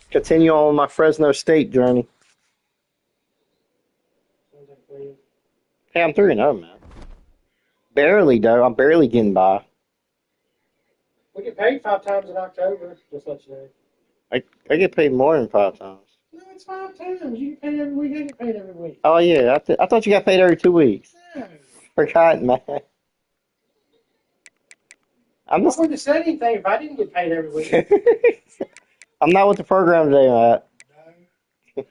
Continue on my Fresno State journey. Hey, I'm 3-0, man. Barely, though. I'm barely getting by. We get paid 5 times in October, just let you know. I get paid more than 5 times. No, it's 5 times. You get paid every week. I get paid every week. Oh, yeah. I thought you got paid every 2 weeks. No. Forgot, man. I wouldn't have said anything if I didn't get paid every week. I'm not with the program today, Matt. No.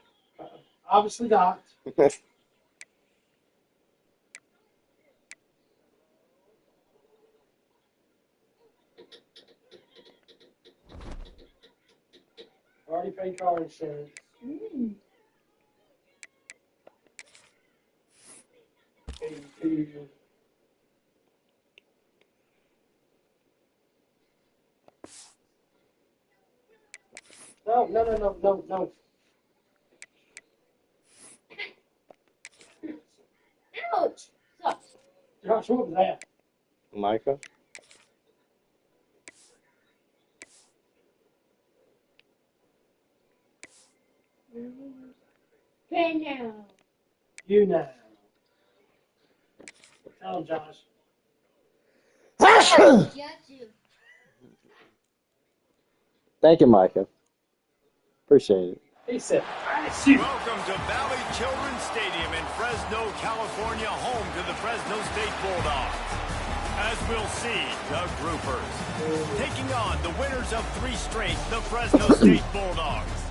Obviously not. Already paid car insurance. Mm. 82. No. Ouch! Josh, what was that? Micah? Fresno. You know. Tell him, Josh. Thank you, Micah. Appreciate it. He said, Welcome to Valley Children's Stadium in Fresno, California, home to the Fresno State Bulldogs. As we'll see, the Groupers taking on the winners of 3 straight, the Fresno State Bulldogs.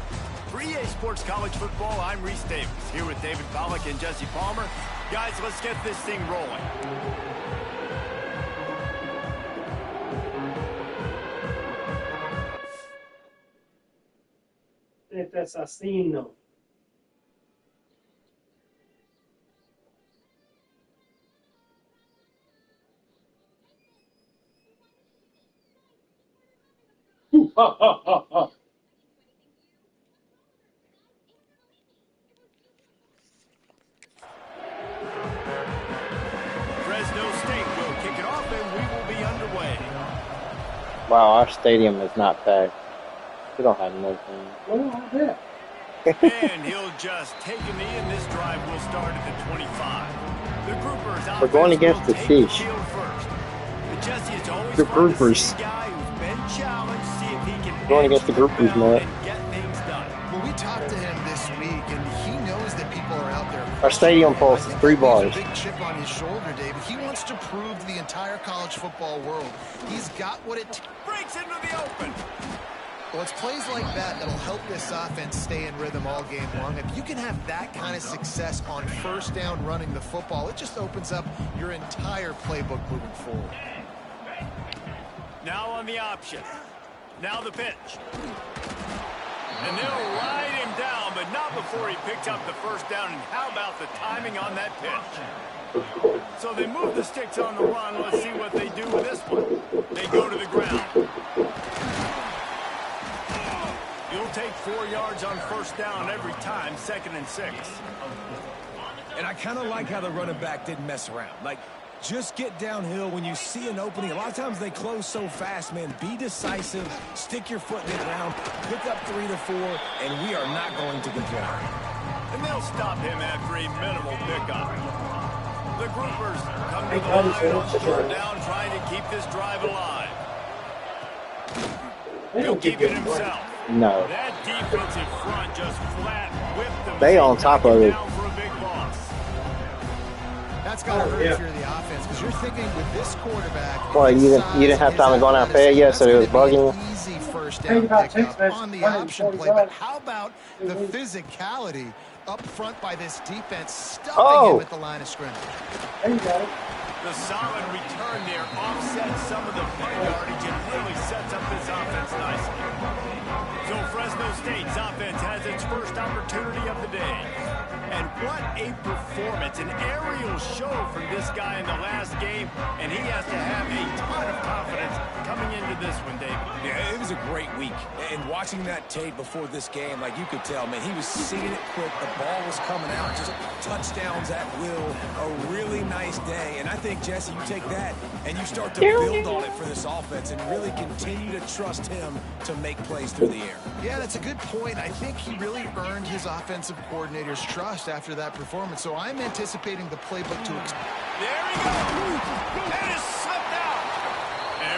For EA Sports College Football, I'm Reese Davis, here with David Pollack and Jesse Palmer. Guys, let's get this thing rolling. este asesino. Ha, ha, ha, ha. Fresno State will kick it off and we will be underway. Wow, our stadium is not packed. We don't have no fans. Oh, I bet. And he'll just take a knee, and this drive will start at the 25. The Groupers We're going against the Fish. The Groupers. Going against the Groupers, man. Well, we talked to him this week, and he knows that people are out there. Our stadium pulse is 3 bars. Big chip on his shoulder, David. He wants to prove to the entire college football world he's got what it breaks into the open. Well, it's plays like that that'll help this offense stay in rhythm all game long. If you can have that kind of success on first down running the football, it just opens up your entire playbook moving forward. Now on the option. Now the pitch. And they'll ride him down, but not before he picks up the first down. And how about the timing on that pitch? So they move the sticks on the run. Let's see what they do with this one. They go to the ground. You'll take 4 yards on first down every time, 2nd and 6. And I kind of like how the running back didn't mess around. Like, just get downhill when you see an opening. A lot of times they close so fast, man. Be decisive, stick your foot in the ground, pick up 3 to 4, and we are not going to complain. And they'll stop him after a minimal pickup. The Groupers come to the line on 3rd down, trying to keep this drive alive. He'll keep it himself. No. That defensive front just flat whipped them. They on top of it. That's got to hurt if you're the offense, because you're thinking with this quarterback. Well, you didn't have time to go out there yet, so it was bugging. Easy first down pickup on the option play, but how about the physicality up front by this defense, stuffing him at the line of scrimmage? There you go. The solid return there offsets some of the punt yardage and really sets up this offense nicely. So Fresno State's offense has its first opportunity of the day. And what a performance, an aerial show from this guy in the last game, and he has to have a ton of confidence coming into this one, David. Yeah, it was a great week. And watching that tape before this game, like you could tell, man, he was seeing it quick. The ball was coming out, just touchdowns at will. A really nice day. And I think, Jesse, you take that and you start to build on it for this offense and really continue to trust him to make plays through the air. Yeah, that's a good point. I think he really earned his offensive coordinator's trust after that performance. So I'm anticipating the playbook to There he goes. That is slipped out.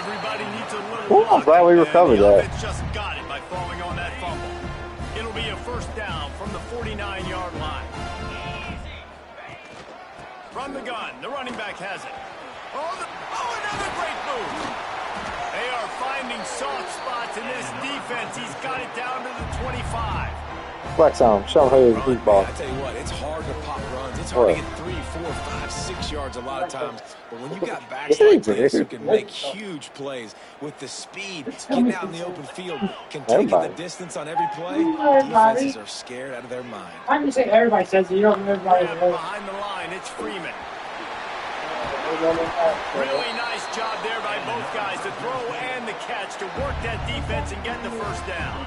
Everybody needs a little Ooh, I'm glad we recovered that. It's just got it by falling on that fumble. It'll be a first down from the 49-yard line. From the gun, the running back has it. Another great move. They are finding soft spots in this defense. He's got it down to the 25. Flex on him. Show him who he's ball. I tell you what, it's hard to pop runs. It's hard to get 3, 4, 5, 6 yards a lot of times. But when you got backs like this, you can make huge plays with the speed. Getting out in the open field can take it the distance on every play. Defenses are scared out of their mind. I can say everybody says it. You don't know everybody. Behind the line, it's Freeman. Really nice job there by both guys, the throw and the catch, to work that defense and get the first down.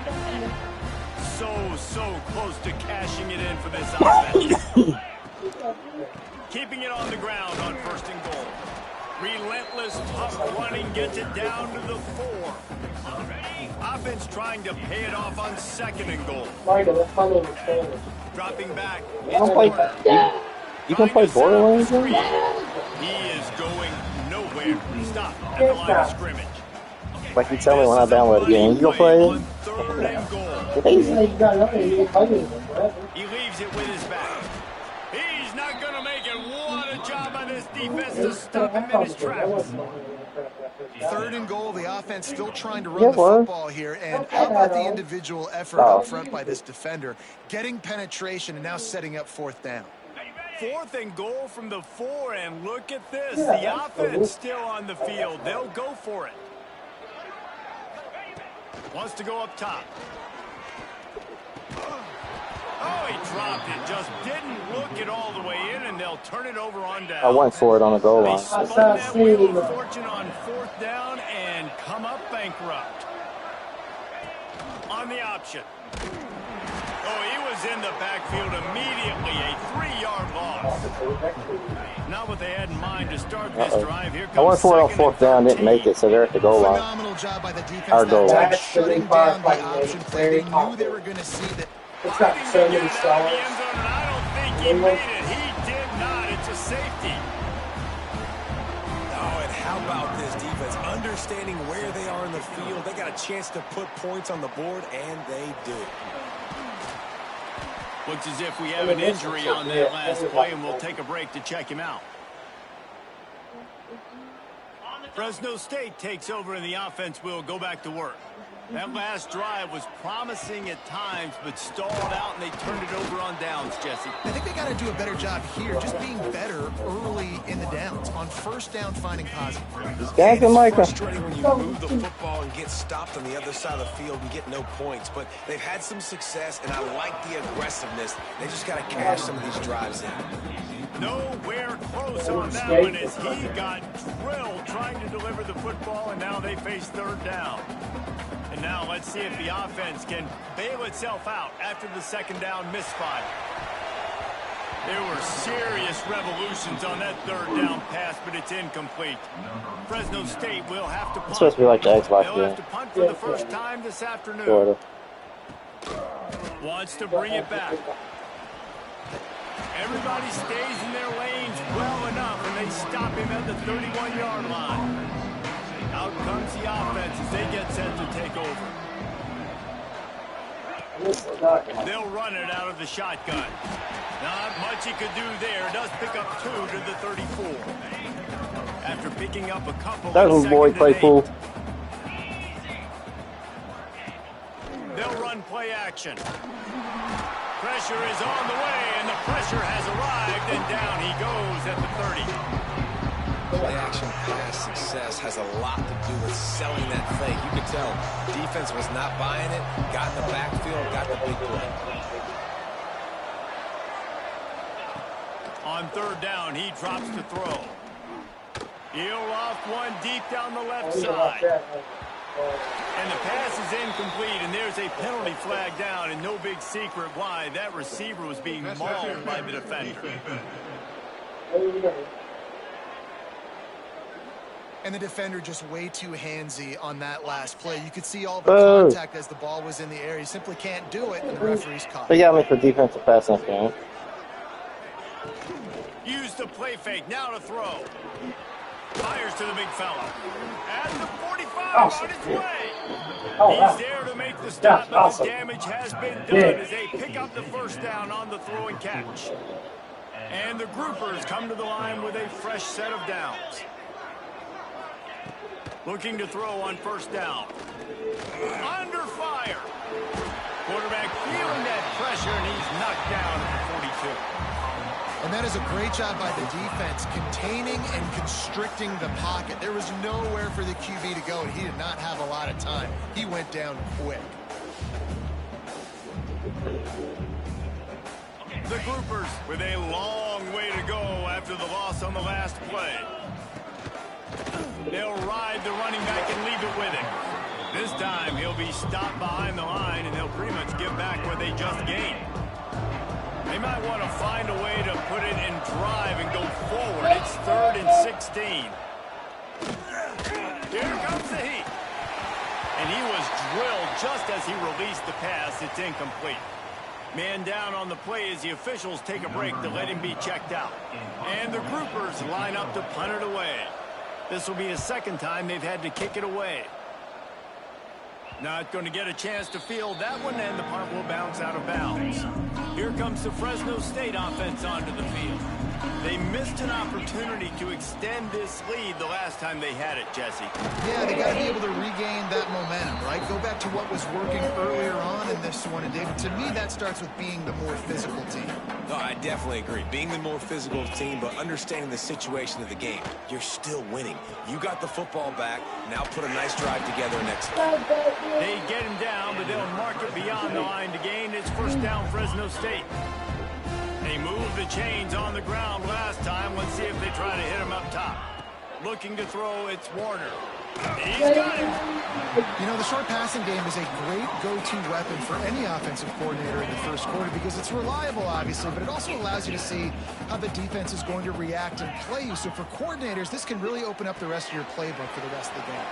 So close to cashing it in for this offense. Keeping it on the ground on first and goal. Relentless, tough running gets it down to the 4. Offense trying to pay it off on second and goal. Dropping back. You can play Borderlands? He is going nowhere. Stop at the line of scrimmage. Like you tell me when I download a game, you go play it? Third and goal. He He leaves it with his back. He's not going to make it. What a job by this defense to stop him in his tracks. third and goal. The offense still trying to run the football here. And how about the individual effort up front by this defender? Getting penetration and now setting up fourth down. Fourth and goal from the 4, and look at this. The offense still on the field. They'll go for it. Wants to go up top. Oh, he dropped it. Just didn't look it all the way in, and they'll turn it over on down. I went for it on the goal They line. spun that wheel of fortune on fourth down and come up bankrupt. On the option. Oh, he was in the backfield immediately. A 3-yard loss. Not what they had in mind to start this drive. Here comes I went for it on fourth down, didn't make it, so they're at the goal line. Phenomenal job by the defense. Our goal line. Shutting down the option play. They knew they were going to see that. It's got so many I stars. don't think he made it. He did not. It's a safety. Oh, and how about this defense? Understanding where they are in the field. They got a chance to put points on the board, and they do. Looks as if we have an injury on that last play, and we'll take a break to check him out. Fresno State takes over, and the offense will go back to work. That last drive was promising at times, but stalled out, and they turned it over on downs, Jesse. I think they got to do a better job here, just being better early in the downs. On first down, finding positive. Thank you, Micah. It's frustrating when you move the football and get stopped on the other side of the field and get no points, but they've had some success, and I like the aggressiveness. They just got to cash some of these drives in. Nowhere close on that one as he got drilled trying to deliver the football, and now they face third down. And now let's see if the offense can bail itself out after the second down misfire. There were serious revolutions on that third down pass, but it's incomplete. Fresno State will have to punt. It's supposed to be like the Xbox They'll game. have to punt for the first time this afternoon. Sort of. Wants to bring it back. Everybody stays in their lanes well enough, and they stop him at the 31-yard line. Out comes the offense as they get set to take over. They'll run it out of the shotgun. Not much he could do there. Does pick up 2 to the 34. After picking up a couple. That little boy play pool. They'll run play action. Pressure is on the way, and the pressure has arrived, and down he goes at the 30. Play action pass success has a lot to do with selling that fake. You could tell defense was not buying it, got in the backfield, got the big play. On third down, he drops to throw. He'll off one deep down the left side. And the pass is incomplete, and there's a penalty flag down, and no big secret why. That receiver was being mauled by the defender. And the defender just way too handsy on that last play. You could see all the contact as the ball was in the air. He simply can't do it, and the referee's caught. They got me for defensive pass interference. Use the play fake, now to throw. Fires to the big fella. At the 45, on his way. He's there to make the stop, but the damage has been done as they pick up the first down on the throw and catch. And the groupers come to the line with a fresh set of downs. Looking to throw on first down. Under fire. Quarterback feeling that pressure, and he's knocked down at the 42. And that is a great job by the defense, containing and constricting the pocket. There was nowhere for the QB to go, and he did not have a lot of time. He went down quick. The groupers with a long way to go after the loss on the last play. They'll ride the running back and leave it with him. This time he'll be stopped behind the line, and they'll pretty much give back what they just gained. They might want to find a way to put it in drive and go forward. It's 3rd and 16. Here comes the heat. And he was drilled just as he released the pass. It's incomplete. Man down on the play as the officials take a break to let him be checked out. And the groupers line up to punt it away. This will be the second time they've had to kick it away. Not going to get a chance to field that one, and the punt will bounce out of bounds. Here comes the Fresno State offense onto the field. They missed an opportunity to extend this lead the last time they had it, Jesse. Yeah, they got to be able to regain that momentum, right? Go back to what was working earlier on in this one. And David, to me, that starts with being the more physical team. No, I definitely agree. Being the more physical team, but understanding the situation of the game. You're still winning. You got the football back. Now put a nice drive together and execute. They get him down, but they'll mark it beyond the line to gain. It's first down, Fresno State. They moved the chains on the ground last time. Let's see if they try to hit him up top. Looking to throw, it's Warner. He's got him. You know, the short passing game is a great go-to weapon for any offensive coordinator in the first quarter because it's reliable, obviously, but it also allows you to see how the defense is going to react and play you. So for coordinators, this can really open up the rest of your playbook for the rest of the game.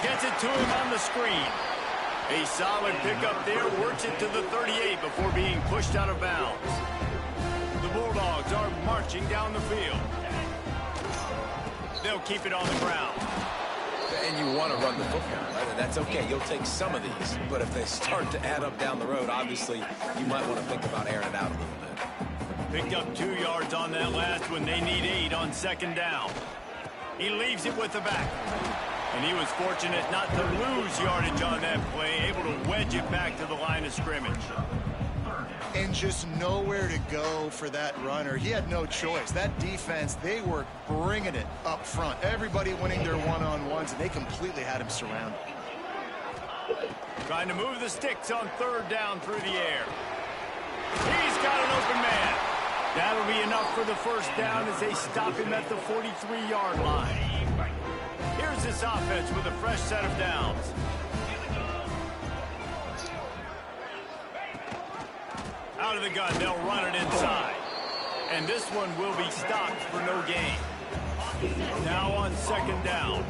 Gets it to him on the screen. A solid pickup there, works it to the 38 before being pushed out of bounds. The Bulldogs are marching down the field. They'll keep it on the ground. And you want to run the football, right? And that's okay. You'll take some of these. But if they start to add up down the road, obviously, you might want to think about airing it out a little bit. Picked up 2 yards on that last one. They need 8 on second down. He leaves it with the back. And he was fortunate not to lose yardage on that play, able to wedge it back to the line of scrimmage. And just nowhere to go for that runner. He had no choice. That defense, they were bringing it up front. Everybody winning their one-on-ones, and they completely had him surrounded. Trying to move the sticks on third down through the air. He's got an open man. That'll be enough for the first down as they stop him at the 43-yard line. Here's this offense with a fresh set of downs. Out of the gun, they'll run it inside. And this one will be stopped for no gain. Now on second down.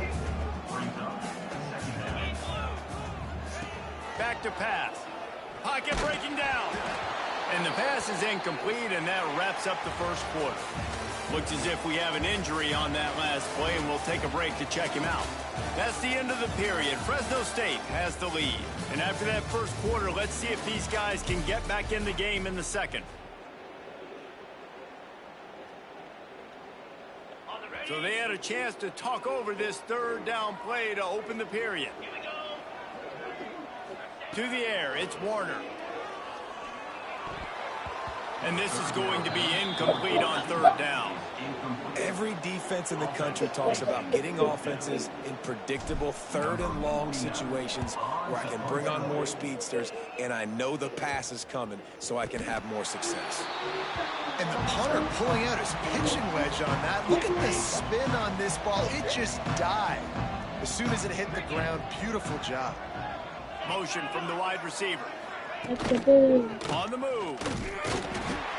Back to pass. Pocket breaking down. And the pass is incomplete, and that wraps up the first quarter. Looks as if we have an injury on that last play, and we'll take a break to check him out. That's the end of the period. Fresno State has the lead. And after that first quarter, let's see if these guys can get back in the game in the second. So they had a chance to talk over this third down play to open the period. To the air, it's Warner. And this is going to be incomplete on third down. Every defense in the country talks about getting offenses in predictable third and long situations where I can bring on more speedsters and I know the pass is coming so I can have more success. And the punter pulling out his pitching wedge on that. Look at the spin on this ball. It just died as soon as it hit the ground. Beautiful job. Motion from the wide receiver. On the move.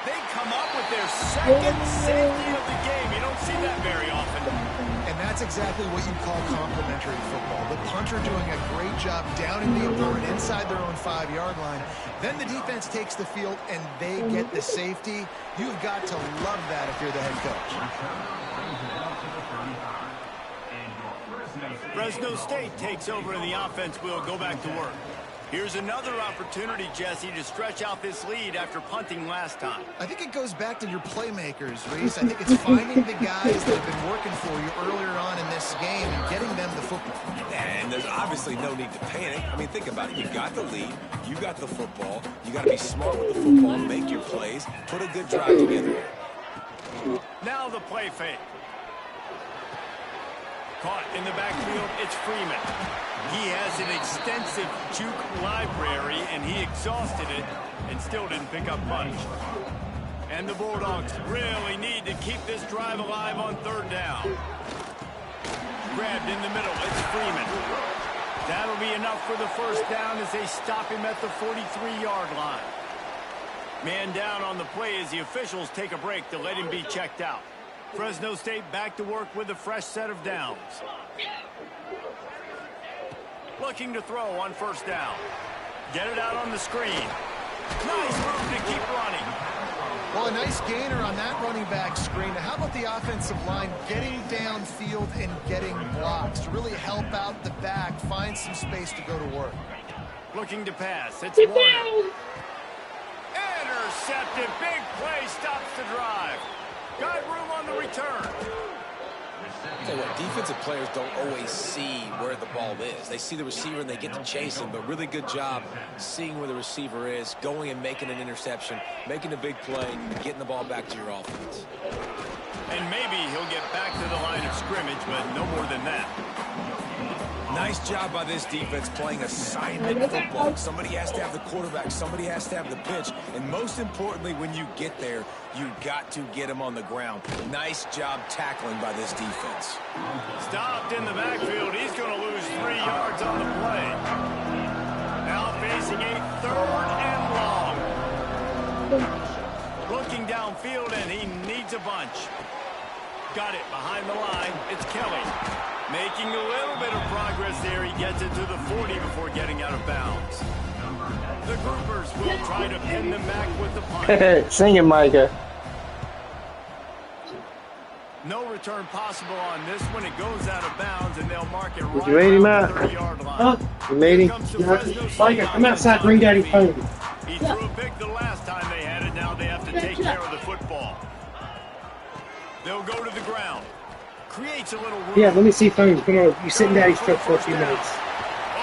They come up with their second safety of the game. You don't see that very often. And that's exactly what you call complementary football. The punter doing a great job downing the opponent inside their own 5-yard line. Then the defense takes the field and they get the safety. You've got to love that if you're the head coach. Fresno State takes over and the offense will go back to work. Here's another opportunity, Jesse, to stretch out this lead after punting last time. I think it goes back to your playmakers, Reese. I think it's finding the guys that have been working for you earlier on in this game and getting them the football. And there's obviously no need to panic. I mean, think about it. You got the lead. You got the football. You got to be smart with the football, make your plays, put a good drive together. Now the play fake. Caught in the backfield, it's Freeman. He has an extensive juke library, and he exhausted it and still didn't pick up much. And the Bulldogs really need to keep this drive alive on third down. Grabbed in the middle, it's Freeman. That'll be enough for the first down as they stop him at the 43-yard line. Man down on the play as the officials take a break to let him be checked out. Fresno State back to work with a fresh set of downs. Looking to throw on first down. Get it out on the screen. Nice move to keep running. Well, a nice gainer on that running back screen. How about the offensive line getting downfield and getting blocks to really help out the back, find some space to go to work? Looking to pass. It's Warner. Intercepted. Big play stops the drive. Got room on the return. Tell you what, defensive players don't always see where the ball is. They see the receiver and they get to chase him, but really good job seeing where the receiver is, going and making an interception, making a big play, and getting the ball back to your offense. And maybe he'll get back to the line of scrimmage, but no more than that. Nice job by this defense playing assignment football. Somebody has to have the quarterback. Somebody has to have the pitch. And most importantly, when you get there, you got to get him on the ground. Nice job tackling by this defense. Stopped in the backfield. He's going to lose 3 yards on the play. Now facing a third and long. Looking downfield, and he needs a bunch. Got it behind the line. It's Kelly. Making a little bit of progress there. He gets it to the 40 before getting out of bounds. The Groupers will try to pin them back with the punt. Sing it, Micah. No return possible on this one. It goes out of bounds, and they'll mark it Did you read him around the out? 30-yard line. Huh? You made him? Micah, come outside, bring Daddy home. He threw a pick the last time they had it. Now they have to take care of the football. They'll go to the ground. Creates a little room. Yeah, let me see phones. Come on, you sit in Daddy's truck for a few minutes.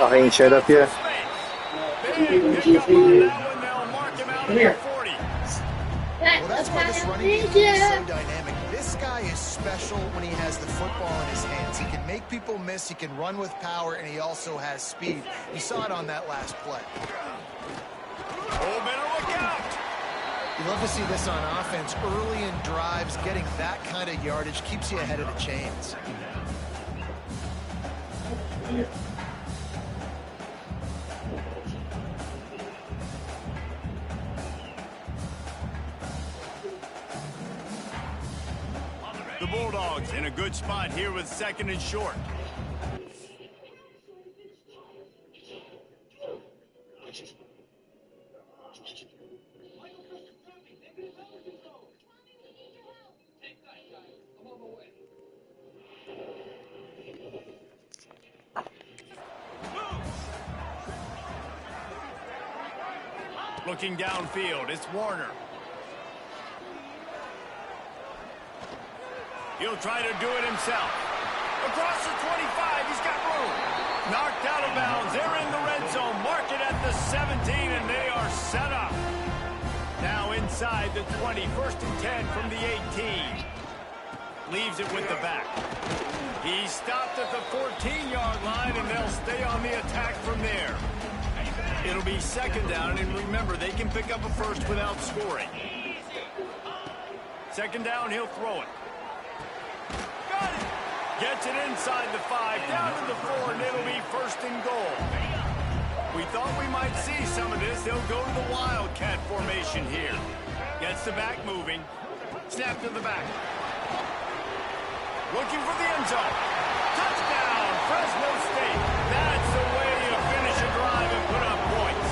Oh, he ain't showed up yet? Big pick up on that one. They'll mark him out Come at here. the 40. Well, that's why this running game is so dynamic. This guy is special when he has the football in his hands. He can make people miss, he can run with power, and he also has speed. You saw it on that last play. Oh, better look out. You love to see this on offense. Early in drives, getting that kind of yardage keeps you ahead of the chains. The Bulldogs in a good spot here with second and short. Looking downfield, it's Warner. He'll try to do it himself. Across the 25, he's got room. Knocked out of bounds. They're in the red zone. Mark it at the 17, and they are set up. Now inside. inside the 20. First and 10 from the 18. Leaves it with the back. He stopped at the 14-yard line, and they'll stay on the attack from there. It'll be second down, and remember, they can pick up a first without scoring. Second down, he'll throw it. Got it! Gets it inside the 5, down to the 4, and it'll be first and goal. We thought we might see some of this. They'll go to the Wildcat formation here. Gets the back moving. Snap to the back. Looking for the end zone. Touchdown, Fresno State. That's the way you finish a drive and put up points.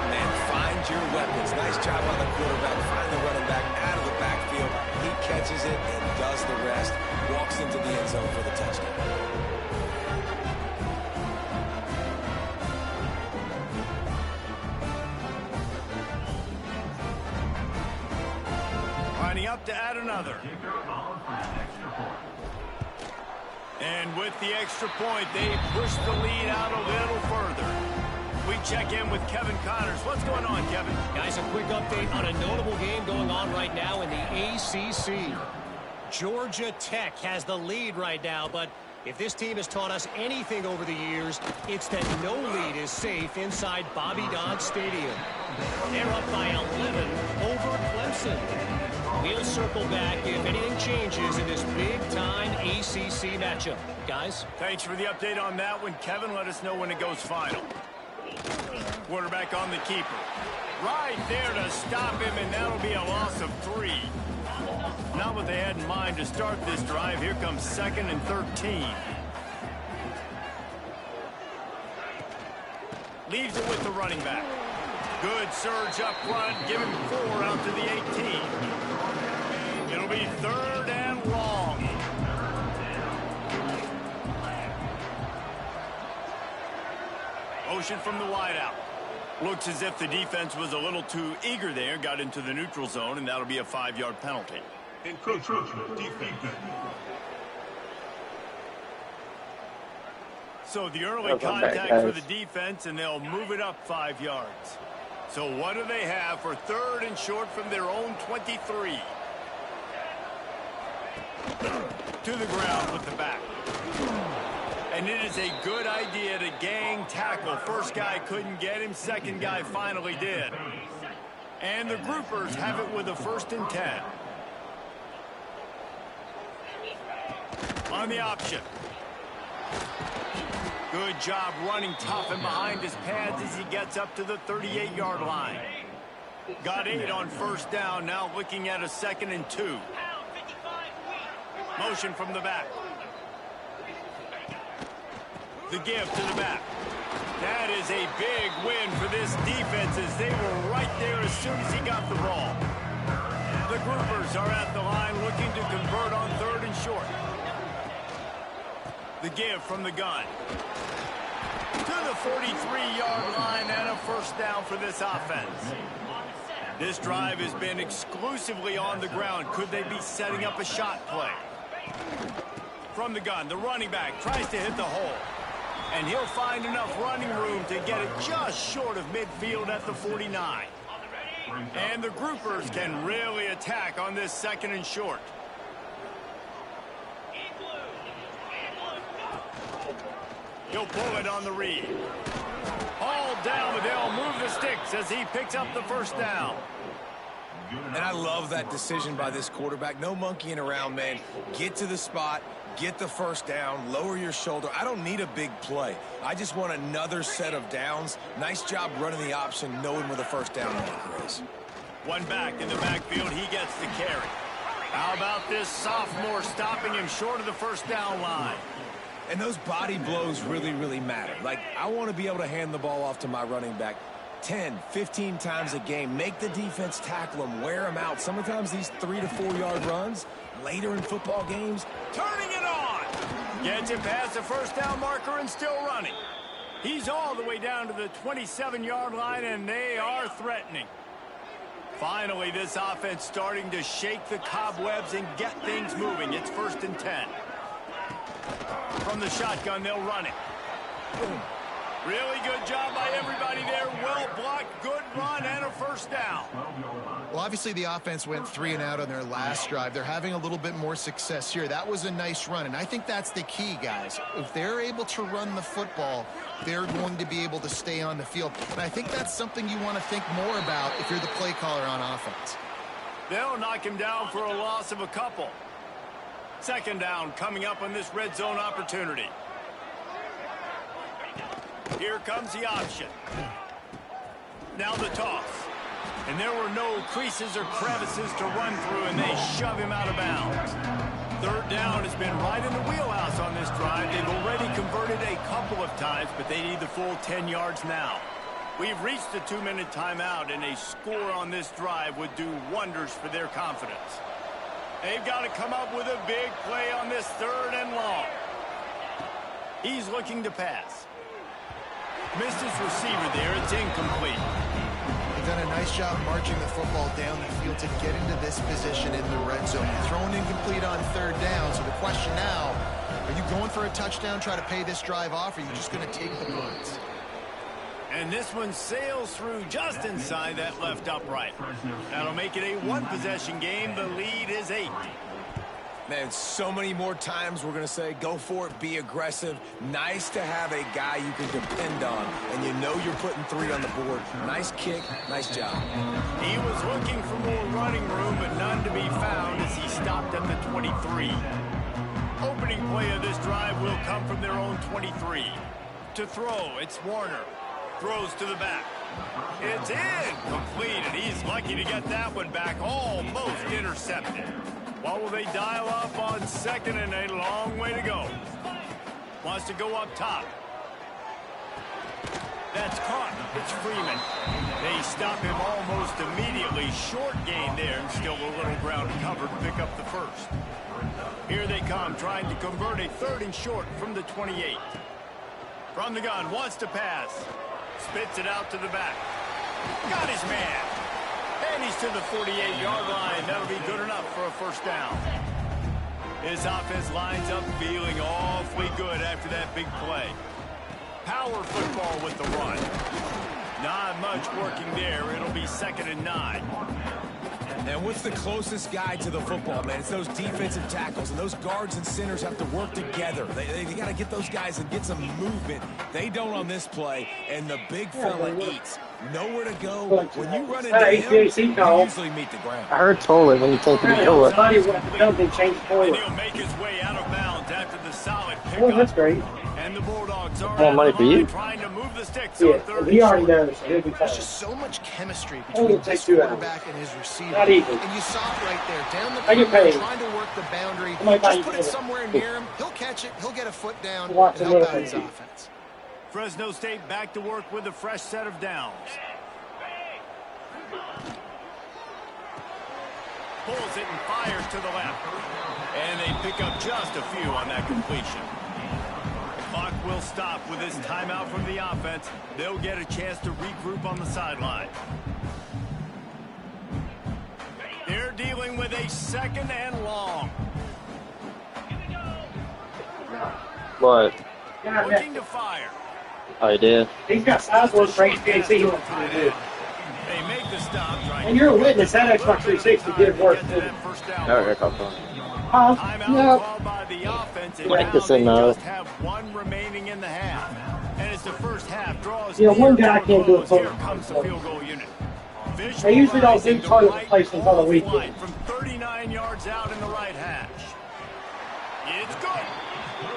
And find your weapons. Nice job on the quarterback. Find the running back out of the backfield. He catches it and does the rest. Walks into the end zone for the touchdown. Lining up to add another. And with the extra point, they push the lead out a little further. We check in with Kevin Connors. What's going on, Kevin? Guys, a quick update on a notable game going on right now in the ACC. Georgia Tech has the lead right now, but if this team has taught us anything over the years, it's that no lead is safe inside Bobby Dodd Stadium. They're up by 11 over Clemson. We'll circle back if anything changes in this big-time ACC matchup. Guys? Thanks for the update on that one, Kevin. Let us know when it goes final. Quarterback on the keeper. Right there to stop him, and that'll be a loss of 3. Not what they had in mind to start this drive. Here comes 2nd and 13. Leaves it with the running back. Good surge up front. Give him 4 out to the 18. It'll be 3rd and long. Motion from the wideout. Looks as if the defense was a little too eager there. Got into the neutral zone, and that'll be a 5-yard penalty. Encroachment defense. So the early contact for the defense, and they'll move it up 5 yards. So what do they have for 3rd and short from their own 23? To the ground with the back. And it is a good idea to gang tackle. First guy couldn't get him. Second guy finally did. And the groupers have it with a 1st and 10. On the option. Good job running tough and behind his pads as he gets up to the 38-yard line. Got 8 on 1st down. Now looking at a 2nd and 2. Motion from the back. The give to the back. That is a big win for this defense as they were right there as soon as he got the ball. The groupers are at the line looking to convert on 3rd and short. The give from the gun. To the 43-yard line and a 1st down for this offense. This drive has been exclusively on the ground. Could they be setting up a shot play? From the gun, the running back tries to hit the hole. And he'll find enough running room to get it just short of midfield at the 49. And the groupers can really attack on this 2nd and short. He'll pull it on the read. All down, but they'll move the sticks as he picks up the 1st down. And I love that decision by this quarterback. No monkeying around, man. Get to the spot, get the 1st down, lower your shoulder. I don't need a big play. I just want another set of downs. Nice job running the option, knowing where the 1st down marker is. One back in the backfield, he gets the carry. How about this sophomore stopping him short of the 1st down line? And those body blows really, really matter. Like, I want to be able to hand the ball off to my running back 10, 15 times a game. Make the defense tackle them, wear them out. Sometimes these 3 to 4 yard runs later in football games. Turning it on. Gets him past the 1st down marker and still running. He's all the way down to the 27-yard line, and they are threatening. Finally, this offense starting to shake the cobwebs and get things moving. It's 1st and 10. From the shotgun, they'll run it. Really good job by everybody there. Well blocked, good run, and a 1st first down. Well, obviously the offense went 3 and out on their last drive. They're having a little bit more success here. That was a nice run, and I think that's the key, guys. If they're able to run the football, they're going to be able to stay on the field. And I think that's something you want to think more about if you're the play caller on offense. They'll knock him down for a loss of a couple. Second down coming up on this red zone opportunity. Here comes the option. Now the toss. And there were no creases or crevices to run through, and they shove him out of bounds. Third down has been right in the wheelhouse on this drive. They've already converted a couple of times, but they need the full 10 yards now. We've reached the 2-minute timeout, and a score on this drive would do wonders for their confidence. They've got to come up with a big play on this third and long. He's looking to pass. Missed his receiver there. It's incomplete. They've done a nice job marching the football down the field to get into this position in the red zone. You're throwing incomplete on third down, so the question now, are you going for a touchdown, try to pay this drive off, or are you just going to take the points? And this one sails through just inside that left upright. That'll make it a one-possession game. The lead is 8. Man, so many more times we're going to say, go for it, be aggressive. Nice to have a guy you can depend on, and you know you're putting 3 on the board. Nice kick, nice job. He was looking for more running room, but none to be found as he stopped at the 23. Opening play of this drive will come from their own 23. To throw, it's Warner. Throws to the back. It's incomplete, and he's lucky to get that one back, almost intercepted. What will they dial up on second and a long way to go? Wants to go up top. That's caught. It's Freeman. They stop him almost immediately. Short gain there, and still a little ground covered to pick up the first. Here they come, trying to convert a third and short from the 28. From the gun, wants to pass. Spits it out to the back. Got his man. And he's to the 48-yard line. That'll be good enough for a first down. His offense lines up feeling awfully good after that big play. Power football with the run. Not much working there. It'll be 2nd and 9. And what's the closest guy to the football, man? It's those defensive tackles, and those guards and centers have to work together. They got to get those guys and get some movement. They don't on this play, and the big fella eats. Nowhere to go. When you run into him, you usually meet the ground. I heard toilet when you take the door. Somebody went to come and change the And toilet. he'll make his way out of bounds after the solid Oh, that's pickup. great. And the Bulldogs are More money for you? trying to move the sticks Yeah, on third he and already short. knows, so he'll be There's fine. just so much chemistry Only between take this 2 hours. quarterback and his receiver. Not even. And you saw it right there, down the I get perimeter, paid. trying to work the boundary. How much Just you put it get? somewhere near him. He'll catch it. He'll get a foot down Watch and the help out movie. his offense. Fresno State back to work with a fresh set of downs. Pulls it and fires to the left. And they pick up just a few on that completion. Clock will stop with this timeout from the offense. They'll get a chance to regroup on the sideline. They're dealing with a 2nd and long. What? Looking to fire. Oh, you did? He's got sideboard for HPAC he wants to do. They make the stop. And you're a witness, that Xbox 360 did work too. Oh, here comes one. Huh? Timeout No. called by the offense, and Practicing now they now. just have one remaining in the half. And as the first half draws Yeah, one near guy to a can't do it close, for here him. comes the field goal unit. They usually don't do Visualizing the toilet right replacements on the off weekend. line from 39 yards out in the right hash. It's good.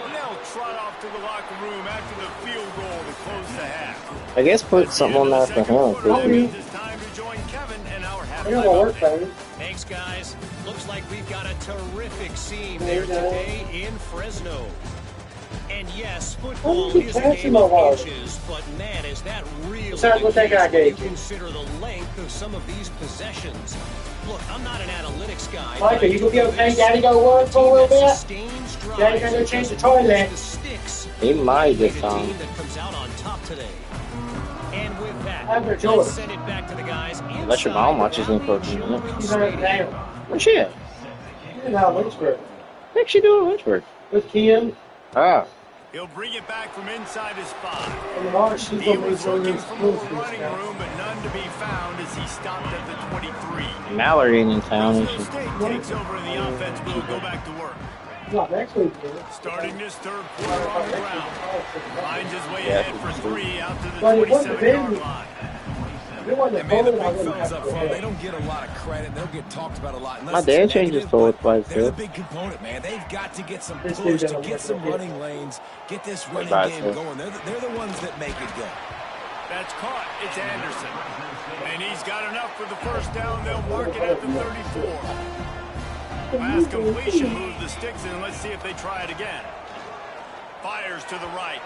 And they'll trot off to the locker room after the field goal to close the half. I guess put something on that for him. That too. means it's time to join Kevin and our They don't halftime work, update. baby. Thanks, guys. Looks like we've got a terrific scene there today in Fresno. And yes, football keep is a passing game the of ball? inches, but man, is that really Besides the what that case guy when you gave you. consider the length of some of these possessions. Look, I'm not an analytics guy. Micah, but you gonna be I okay? do Daddy go see work a for a little team that bit? sustains drives Daddy gotta go and change the just uses toilet. the sticks. He might Be this the time. team that comes out on top today. And with that, Have their let's choice. send it back to the guys Unless your mom watches me for a few minutes. He's on it down. Where's she at? You know, Lynchburg. What's she doing in Lynchburg? With Kim. Ah. He'll bring it back from inside his 5. And March, she's He going to was be looking really for more exclusive running stuff. room, but none to be found as he stopped at the 23. Mallory ain't in town, is Fresno she? State takes over and the offense will go back to work. Not next week, dude. Starting this third quarter on the ground. Finds his way Yeah, ahead for 3 out to the But it wasn't 27-yard big. line. You want the And man, the phone, I big wouldn't fellas have up to front, go they don't get a lot of credit. They'll get talked about a lot. My Unless dad it's changes negative, toys but by they're the himself. big component, man. They've got to get some This push dude to doesn't get look some like it. running lanes, get this running By game himself. going. They're the ones that make it go. That's caught. It's Anderson. And he's got enough for the first down. They'll mark it at the 34. Pass completion moves the sticks in. Let's see if they try it again. Fires to the right.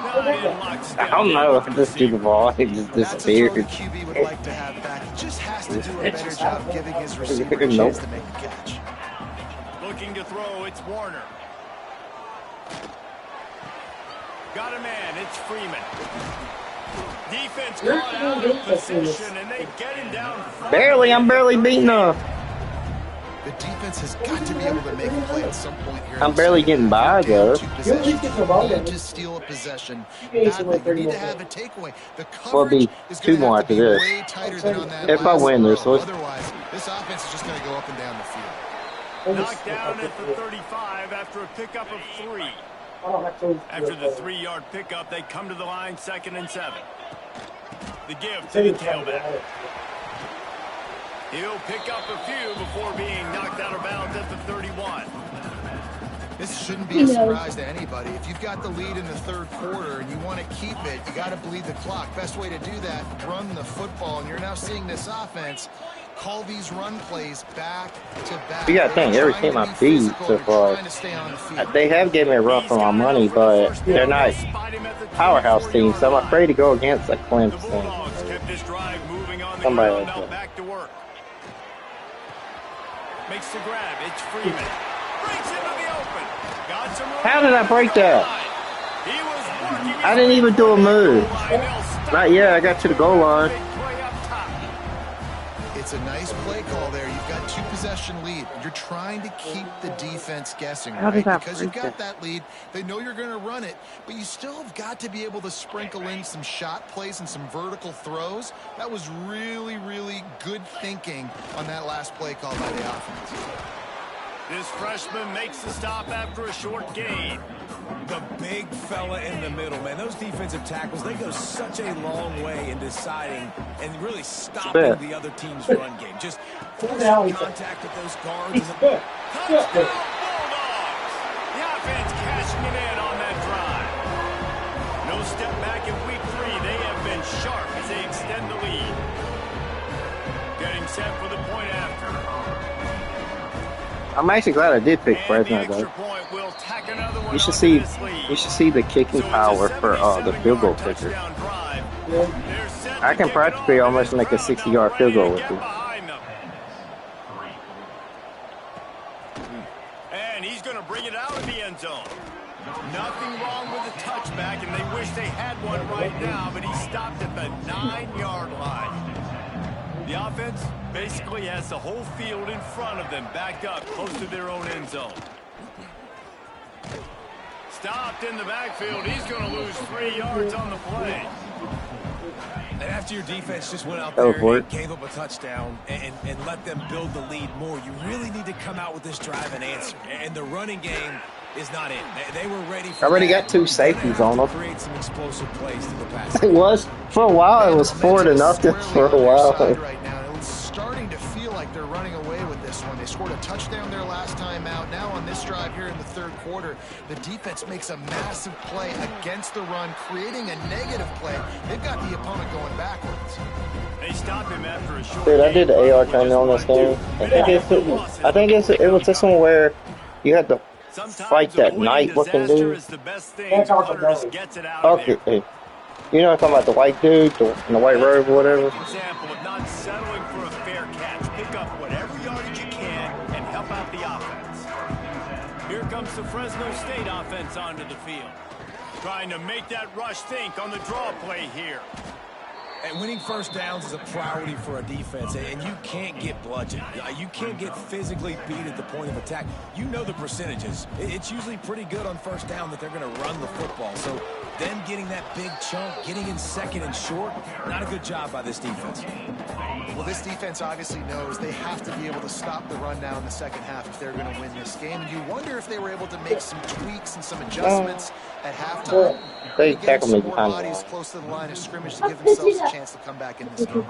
Not in lockstep. I don't know if this do the ball. It just That's a throw the disappeared. QB would like to have back. He just has to do a better job giving his receiver a Nope. chance to make the catch. Looking to throw, it's Warner. Got a man, it's Freeman. Defense caught out of position, and they get him down front. Barely, I'm barely beating her. The defense has got to be able to make a play at some point here. I'm barely getting by, though. You need to steal a possession badly. You need to have a takeaway. The Well, it'll be coverage is 2 going to more have to after be this. way tighter than on that If I last win this, throw. let's- Otherwise, this offense is just going to go up and down the field. Knocked down at the 35 after a pickup of 3. After the 3-yard pickup, they come to the line 2nd and 7. The give to the tailback. He'll pick up a few before being knocked out of bounds at the 31. This shouldn't be a surprise to anybody. If you've got the lead in the third quarter and you want to keep it, you got to bleed the clock. Best way to do that, run the football. And you're now seeing this offense call these run plays back to back. You gotta think, every team I beat so far, they have given me a run for my money, but they're not powerhouse teams, so I'm afraid to go against a The Clemson. Bulldogs kept this drive moving on the Somebody ground. like Now that. back to work. Makes the grab. It's Freeman. Breaks into the open. Got some room. How did I break that? He was working his I didn't way even do a through the move. goal line. They'll stop Not yet, I got to the goal line. Big play up top. It's a nice play call there. You've got 2-possession lead. You're trying to keep the defense guessing, How right? did I Because you've break got that lead. They know you're going to run it, but you still have got to be able to sprinkle in some shot plays and some vertical throws. That was really, really good thinking on that last play call by the offense. This freshman makes the stop after a short gain. The big fella in the middle, man. Those defensive tackles, they go such a long way in deciding and really stopping the other team's run game. Just forcing contact with those guards. Touchdown Bulldogs! The offense cashing it in on that drive. No step back in week 3. They have been sharp as they extend the lead. Getting set for the point after. I'm actually glad I did pick And the Fresno, extra though. point will tack another one You should onto see, this lead. you should see the kicking So it's a power for the field goal 77-yard kicker. touchdown drive. They're set I to can kick it practically off, almost and make a this crowd 60-yard now field goal ready with to get it. behind them. And he's going to bring it out of the end zone. Nothing wrong with the touchback, and they wish they had one right now, but he stopped at the 9-yard line. The offense basically has the whole field in front of them, backed up close to their own end zone. Stopped in the backfield. He's going to lose 3 yards on the play. And after your defense just went out That was there work. and gave up a touchdown and let them build the lead more, you really need to come out with this drive and answer. And the running game is not in. They were ready for I already that. got 2 safeties on them. Create some explosive plays to the pass. It was, for a while, it was 4-0 for a while. Right now. It's starting to feel like they're running away with this one. They scored a touchdown their last time out. Now on this drive here in the third quarter, the defense makes a massive play against the run, creating a negative play. They've got the opponent going backwards. They stopped him after a short Dude, I did the gain. AR training on this game. It was this one where you had to Sometimes fight that avoiding knight-looking disaster dude. is the best thing. Can't talk Hunter about just it. gets it out of Okay, there. hey. You know what I'm talking about, the white dude in the white robe or whatever? Example of not settling for a fair catch. Pick up whatever yardage you can and help out the offense. Here comes the Fresno State offense onto the field. Trying to make that rush think on the draw play here. And winning first downs is a priority for a defense, and you can't get bludgeoned. You can't get physically beat at the point of attack. You know the percentages. It's usually pretty good on first down that they're going to run the football. So them getting that big chunk, getting in second and short, not a good job by this defense. Well, this defense obviously knows they have to be able to stop the run now in the second half if they're going to win this game. And you wonder if they were able to make some tweaks and some adjustments at halftime. They tackle me behind the bodies close to the line of scrimmage to give themselves a chance to come back in this game.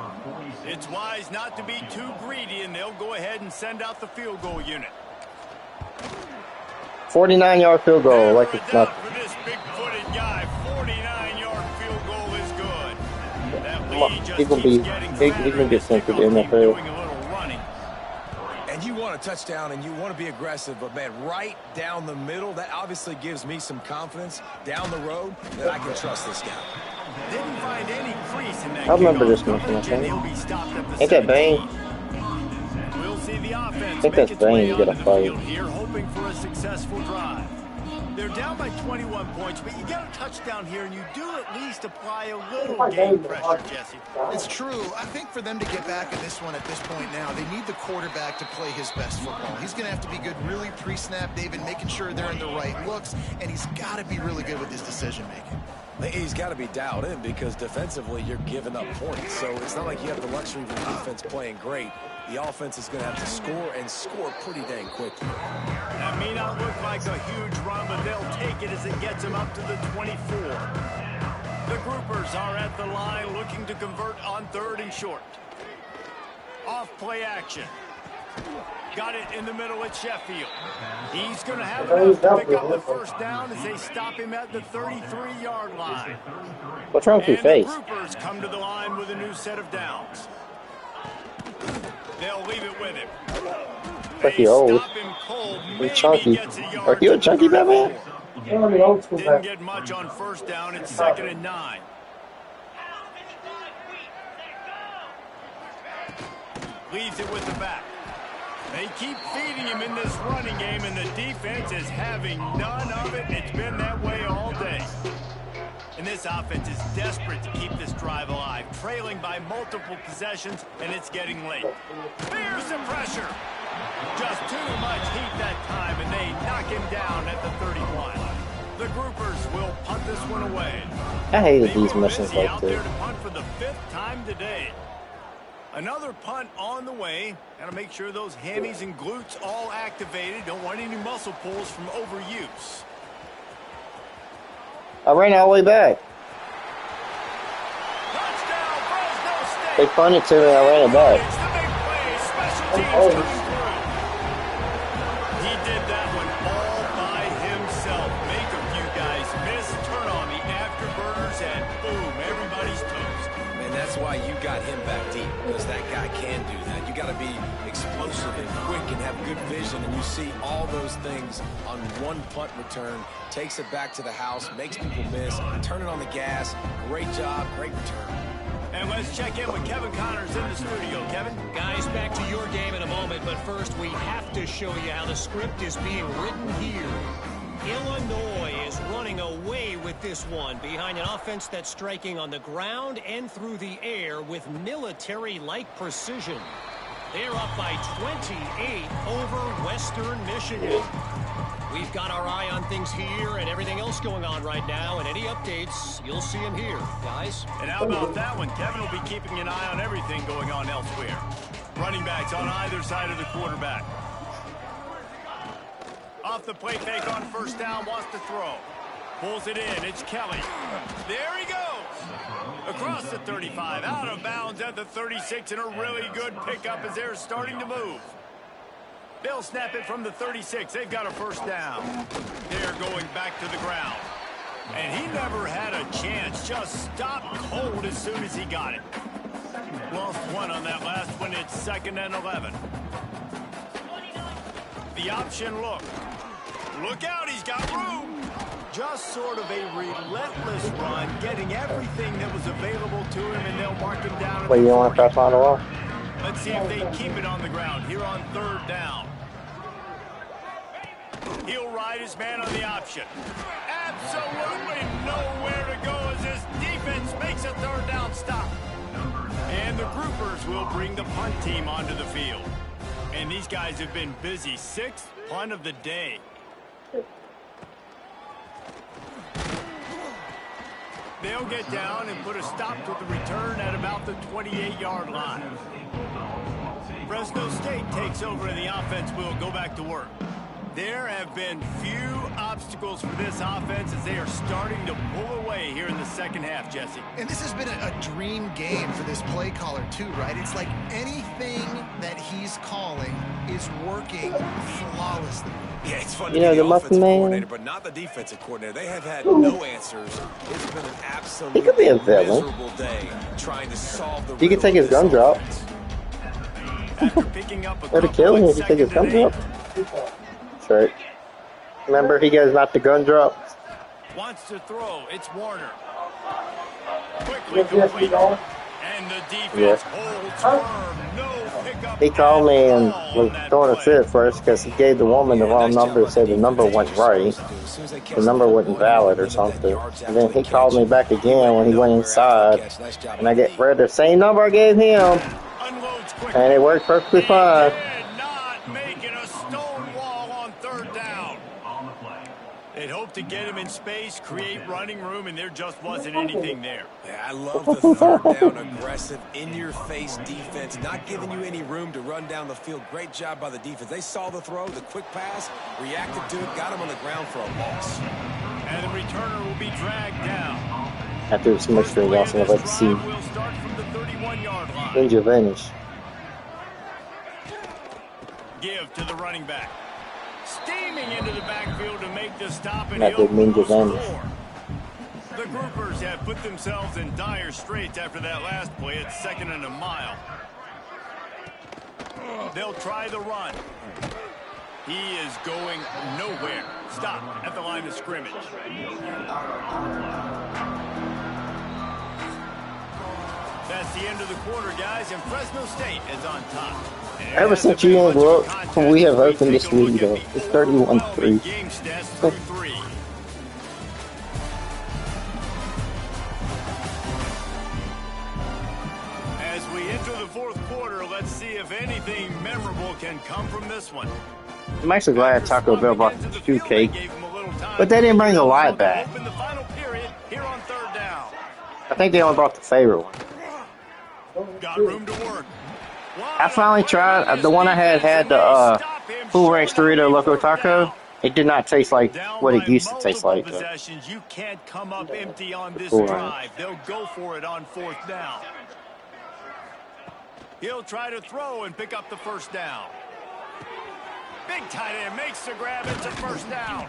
It's wise not to be too greedy, and they'll go ahead and send out the field goal unit. 49-yard field goal, like it's nothing. For this big-footed guy, 49-yard field goal is good. That lead just keeps getting fatter. He can get sent to the NFL. And you want a touchdown and you want to be aggressive, but man, right down the middle, that obviously gives me some confidence down the road that I can trust this guy. Didn't find any crease in that. I remember this mission, I think. Ain't that Bane? We'll see the offense. I think that's Bane you gotta fight. Here, hoping for a successful drive. They're down by 21 points, but you get a touchdown here, and you do at least apply a little game pressure, Jesse. It's true. I think for them to get back in this one at this point now, they need the quarterback to play his best football. He's going to have to be good really pre-snap, David, making sure they're in the right looks, and he's got to be really good with his decision-making. He's got to be dialed in because defensively you're giving up points. So it's not like you have the luxury of the defense playing great. The offense is going to have to score and score pretty dang quickly. That may not look like a huge run, but they'll take it as it gets them up to the 24. The groupers are at the line looking to convert on 3rd and short. Off play action. Got it in the middle at Sheffield. He's going to have enough to pick up the first down as they stop him at the 33-yard line. What's wrong with your face? The groupers come to the line with a new set of downs. They'll leave it with him. Like he old. He's chunky. Are you a chunky Batman? Didn't get much on first down. It's 2nd and 9. Leaves it with the back. They keep feeding him in this running game, and the defense is having none of it. It's been that way all day. And this offense is desperate to keep this drive alive, trailing by multiple possessions, and it's getting late. Here's the pressure. Just too much heat that time, and they knock him down at the 31. The groupers will punt this one away. I hated these missions like out this. there to punt for the 5th time today. Another punt on the way. Got to make sure those hammies and glutes all activated. Don't want any muscle pulls from overuse. I ran all the way back. Touchdown, Fresno State. They punted to me, I ran it back. It's the big play. Special teams coming through. He did that one all by himself. Make a few guys miss, turn on the afterburners, and boom, everybody's toast. Man, that's why you got him back deep, because that guy can do that. You got to be explosive and quick and have good vision, and you see all those things on one punt return. Takes it back to the house, makes people miss, turning on the gas. Great job, great return. And let's check in with Kevin Connors in the studio. Kevin? Guys, back to your game in a moment, but first we have to show you how the script is being written here. Illinois is running away with this one behind an offense that's striking on the ground and through the air with military-like precision. They're up by 28 over Western Michigan. We've got our eye on things here and everything else going on right now, and any updates, you'll see them here, guys. And how about that one? Kevin will be keeping an eye on everything going on elsewhere. Running backs on either side of the quarterback. Off the play fake on first down, wants to throw. Pulls it in, it's Kelly. There he goes. Across the 35, out of bounds at the 36, and a really good pickup as they're starting to move. They'll snap it from the 36. They've got a first down. They're going back to the ground. And he never had a chance. Just stopped cold as soon as he got it. Lost one on that last one. It's 2nd and 11. The option look. Look out, he's got room. Just sort of a relentless run, getting everything that was available to him, and they'll mark him down. Wait, you don't want to pass on the wall? Let's see if they keep it on the ground here on 3rd down. He'll ride his man on the option. Absolutely nowhere to go as this defense makes a 3rd down stop. And the groupers will bring the punt team onto the field. And these guys have been busy. 6th punt of the day. They'll get down and put a stop to the return at about the 28-yard line. Fresno State takes over and the offense will go back to work. There have been few obstacles for this offense as they are starting to pull away here in the second half, Jesse. And this has been a dream game for this play caller too, right? It's like anything that he's calling is working flawlessly. Yeah, it's fun You to know, be the the Muffin offensive Man? coordinator, but not the defensive coordinator. They have had no answers. It's been an absolutely He could be a villain. miserable day trying to solve the He could riddle take of his this gun drop. offense. After picking up a Or to couple kill him on if he take his gun 2nd and 8. drop. That's right. Remember, he goes not the gun drop. Wants to throw. It's Warner. Quickly complete. And the defense holds firm. No pickup. He called me and at all was on that throwing a play. fit first because he gave the woman the wrong number and said the number wasn't right. The number wasn't valid or something. And then he called me back again when he went inside. And I get read the same number I gave him. Unloads quickly. And it worked perfectly fine. Did not make it a stone wall on 3rd down. They'd hoped to get him in space, create running room, and there just wasn't anything there. Yeah, I love the 3rd down aggressive, in-your-face defense, not giving you any room to run down the field. Great job by the defense. They saw the throw, the quick pass, reacted to it, got him on the ground for a loss. And the returner will be dragged down. After so much for y'all, so I'd like to see Will start from the 31-yard line. Ninja vanish. Give to the running back. Steaming into the backfield to make the stop, and That he'll big ninja vanish. score. The groupers have put themselves in dire straits after that last play. It's 2nd and a mile. They'll try the run. He is going nowhere. Stop at the line of scrimmage. That's the end of the quarter, guys, and Fresno State is on top. Ever since you ain't looked, we have opened this lead up. It's 31-3. Game stats through 3. As we enter the 4th quarter, let's see if anything memorable can come from this one. I'm actually glad Taco Bell brought the 2K, but they didn't bring a lot back. Open the final period here on 3rd down. I think they only brought the favorite one. Got room to work. I finally tried, the one I had the Full Ranch Dorito Loco Taco. It did not taste like what it used to taste like. Possessions, you can't come up empty on this Cool. drive. They'll go for it on 4th down. He'll try to throw and pick up the 1st down. Big tight end makes the grab. It's a 1st down.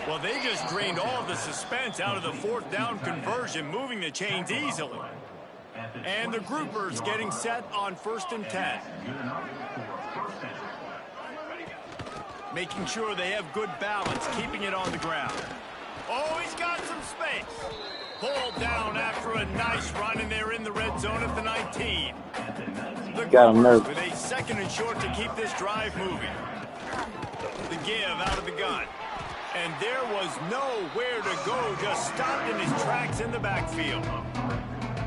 Well, they just drained all of the suspense out of the 4th down conversion, moving the chains easily. And the groupers getting set on 1st and 10. Making sure they have good balance, keeping it on the ground. Oh, he's got some space. Pulled down after a nice run, and they're in the red zone at the 19. The Got him groupers nervous. with a 2nd and short to keep this drive moving. The give out of the gun. And there was nowhere to go, just stopped in his tracks in the backfield.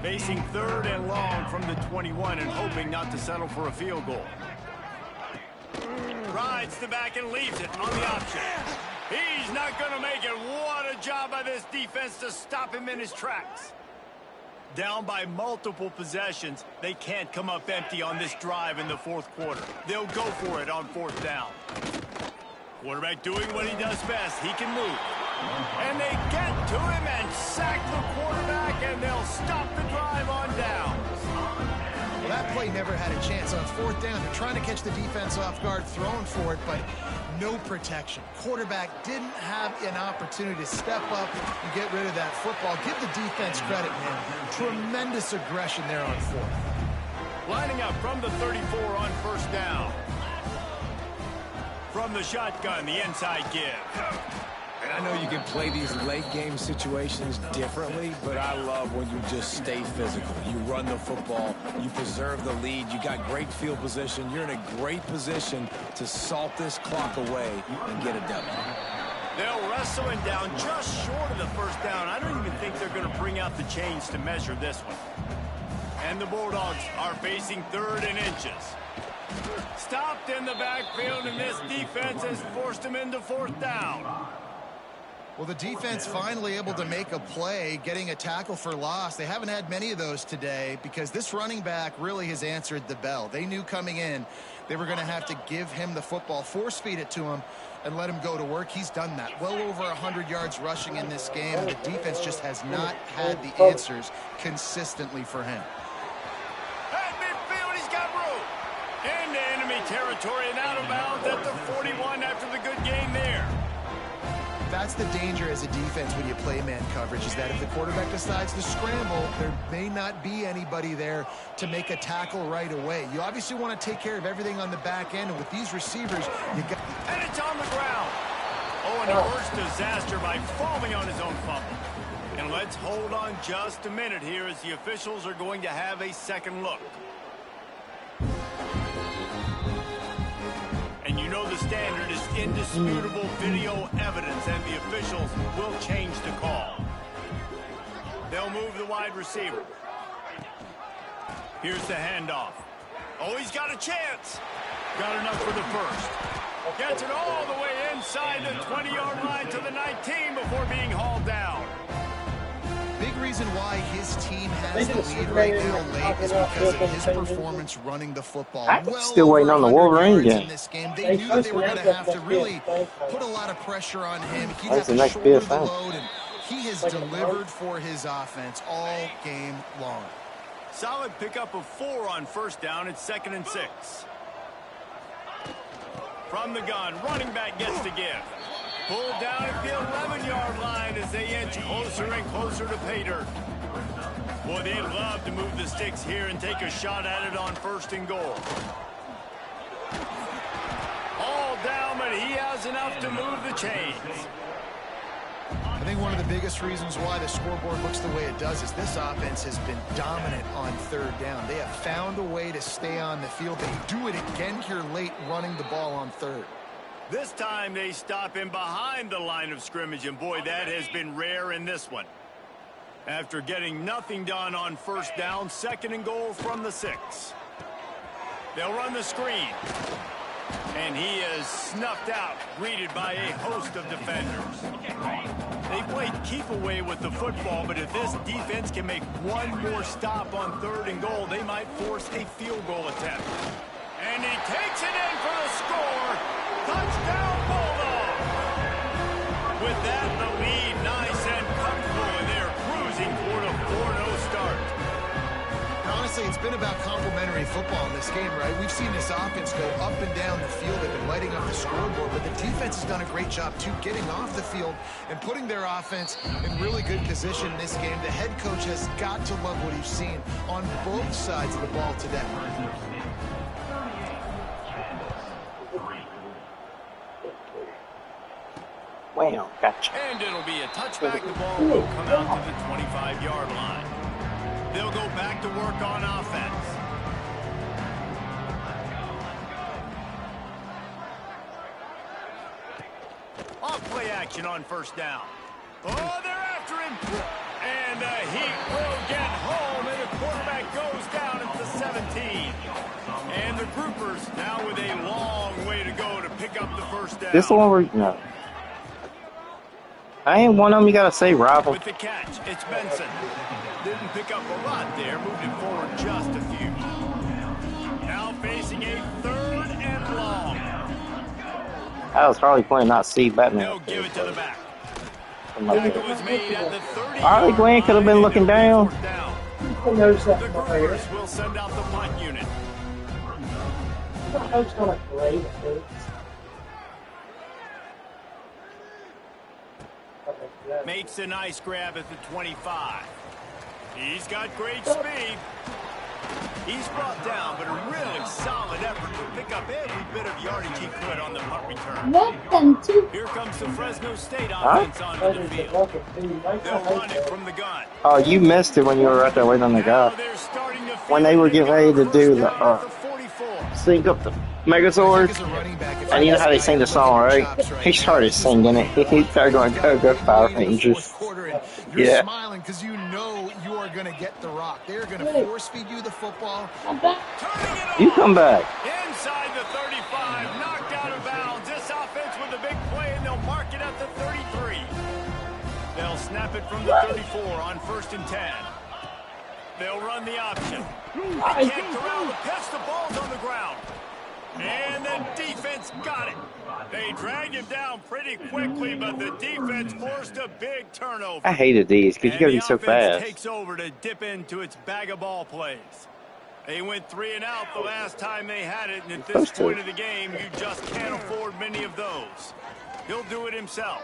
Facing 3rd and long from the 21 and hoping not to settle for a field goal. Rides the back and leaves it on the option. He's not going to make it. What a job by this defense to stop him in his tracks. Down by multiple possessions, they can't come up empty on this drive in the 4th quarter. They'll go for it on 4th down. Quarterback doing what he does best. He can move. And they get to him and sack the quarterback, and they'll stop the drive on down. Well, that play never had a chance on 4th down. They're trying to catch the defense off guard, throwing for it, but no protection. Quarterback didn't have an opportunity to step up and get rid of that football. Give the defense credit, man. Tremendous aggression there on 4th. Lining up from the 34 on 1st down. From the shotgun, the inside give. And I know you can play these late game situations differently, but I love when you just stay physical. You run the football, you preserve the lead, you got great field position, you're in a great position to salt this clock away and get a W. They'll wrestle him down just short of the 1st down. I don't even think they're going to bring out the chains to measure this one. And the Bulldogs are facing 3rd and inches. Stopped in the backfield, and this defense has forced him into 4th down. Well, the defense finally able to make a play, getting a tackle for loss. They haven't had many of those today because this running back really has answered the bell. They knew coming in they were going to have to give him the football, force feed it to him, and let him go to work. He's done that. Well over 100 yards rushing in this game, and the defense just has not had the answers consistently for him. At midfield, he's got room. Into enemy territory and out of bounds at the 41 after the good game there. That's the danger as a defense when you play man coverage, is that if the quarterback decides to scramble, there may not be anybody there to make a tackle right away. You obviously want to take care of everything on the back end, and with these receivers, you got... And it's on the ground. Oh, and he works disaster by falling on his own fumble. And let's hold on just a minute here as the officials are going to have a second look. And you know the standard is indisputable video evidence, and the officials will change the call. They'll move the wide receiver. Here's the handoff. Oh, he's got a chance. Got enough for the first. Gets it all the way inside the 20-yard line to the 19 before being hauled down. Big reason why his team has the lead right now late is because of his performance running the football. I'm still waiting on the Wolverine game. In this game. They knew that they were going to have to really put a lot of pressure on him. He'd have That's the to next shoulder big the thing. load, and he has delivered for his offense all game long. Solid pickup of 4 on first down. It's 2nd and 6. From the gun, running back gets to give. Pulled down at the 11-yard line as they inch closer and closer to pay dirt. Boy, they'd love to move the sticks here and take a shot at it on 1st and goal. All down, but he has enough to move the chains. I think one of the biggest reasons why the scoreboard looks the way it does is this offense has been dominant on 3rd down. They have found a way to stay on the field. They do it again here late, running the ball on 3rd. This time they stop him behind the line of scrimmage, and boy, that has been rare in this one. After getting nothing done on 1st down, 2nd and goal from the 6. They'll run the screen. And he is snuffed out, greeted by a host of defenders. They played keep away with the football, but if this defense can make one more stop on 3rd and goal, they might force a field goal attempt. And he takes it in for the score. Touchdown, Bulldog! With that, the lead nice and comfortable, and they're cruising toward a 4-0 start. Honestly, it's been about complementary football in this game, right? We've seen this offense go up and down the field. They've been lighting up the scoreboard, but the defense has done a great job, too, getting off the field and putting their offense in really good position in this game. The head coach has got to love what he's seen on both sides of the ball today. Wow, gotcha. And it'll be a touchback. The ball will come out to the 25-yard line. They'll go back to work on offense. Off play action on 1st down. Oh, they're after him. And the Heat will get home, and the quarterback goes down at the 17. And the Groupers now with a long way to go to pick up the 1st down. This one where no. I ain't one of them you gotta say rival. With the catch, it's Benson. Didn't pick up a lot there, moved it forward just a few. Now facing a 3rd and long. I was probably playing not see Batman. They'll give it to the back. Tackle was made at the 30. Harley Quinn could have been looking down. I noticed that The from right here. Groupers will send out the punt unit. The coach gonna play the fruits. Makes a nice grab at the 25. He's got great speed. He's brought down, but a really solid effort to pick up every bit of yardage he could on the punt return. Here comes the Fresno State offense onto the field. They'll run it from the gun. Oh, you missed it when you were right there waiting on the Now guy. they're starting to When they were getting ready to do the at the 44. sync up the Megazord. And you know how they sing the song, right? He started singing it. He started going, go, go, Power Rangers. and you're Yeah. smiling because you know you are going to get the rock. They're going to force feed you the football. Turning it You on. come back. Inside the 35, knocked out of bounds. This offense with a big play, and they'll mark it at the 33. They'll snap it from the 34 on 1st and 10. They'll run the option. They can't corral the pitch. The ball's on the ground. And the defense got it. They dragged him down pretty quickly, but the defense forced a big turnover. I hated these because you gotta be so And the offense fast. takes over to dip into its bag of ball plays. They went 3 and out the last time they had it, and at this point of the game, you just can't afford many of those. He'll do it himself.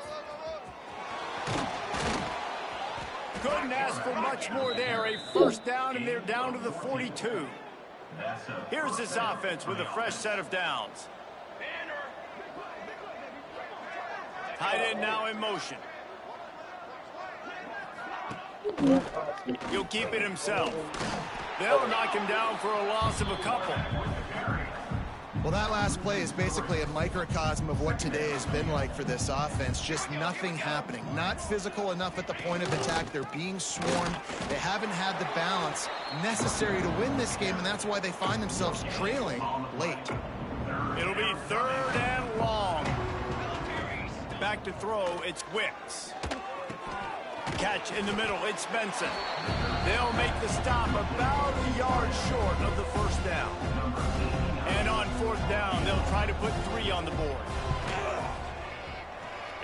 Couldn't ask for much more there. A 1st down, and they're down to the 42. Here's this offense with a fresh set of downs. Tight end now in motion. He'll keep it himself. They'll knock him down for a loss of a couple. Well, that last play is basically a microcosm of what today has been like for this offense. Just nothing happening. Not physical enough at the point of attack. They're being swarmed. They haven't had the balance necessary to win this game, and that's why they find themselves trailing late. It'll be 3rd and long. Back to throw, it's Wicks. Catch in the middle, it's Benson. They'll make the stop about a yard short of the 1st down. And on 4th down, they'll try to put 3 on the board.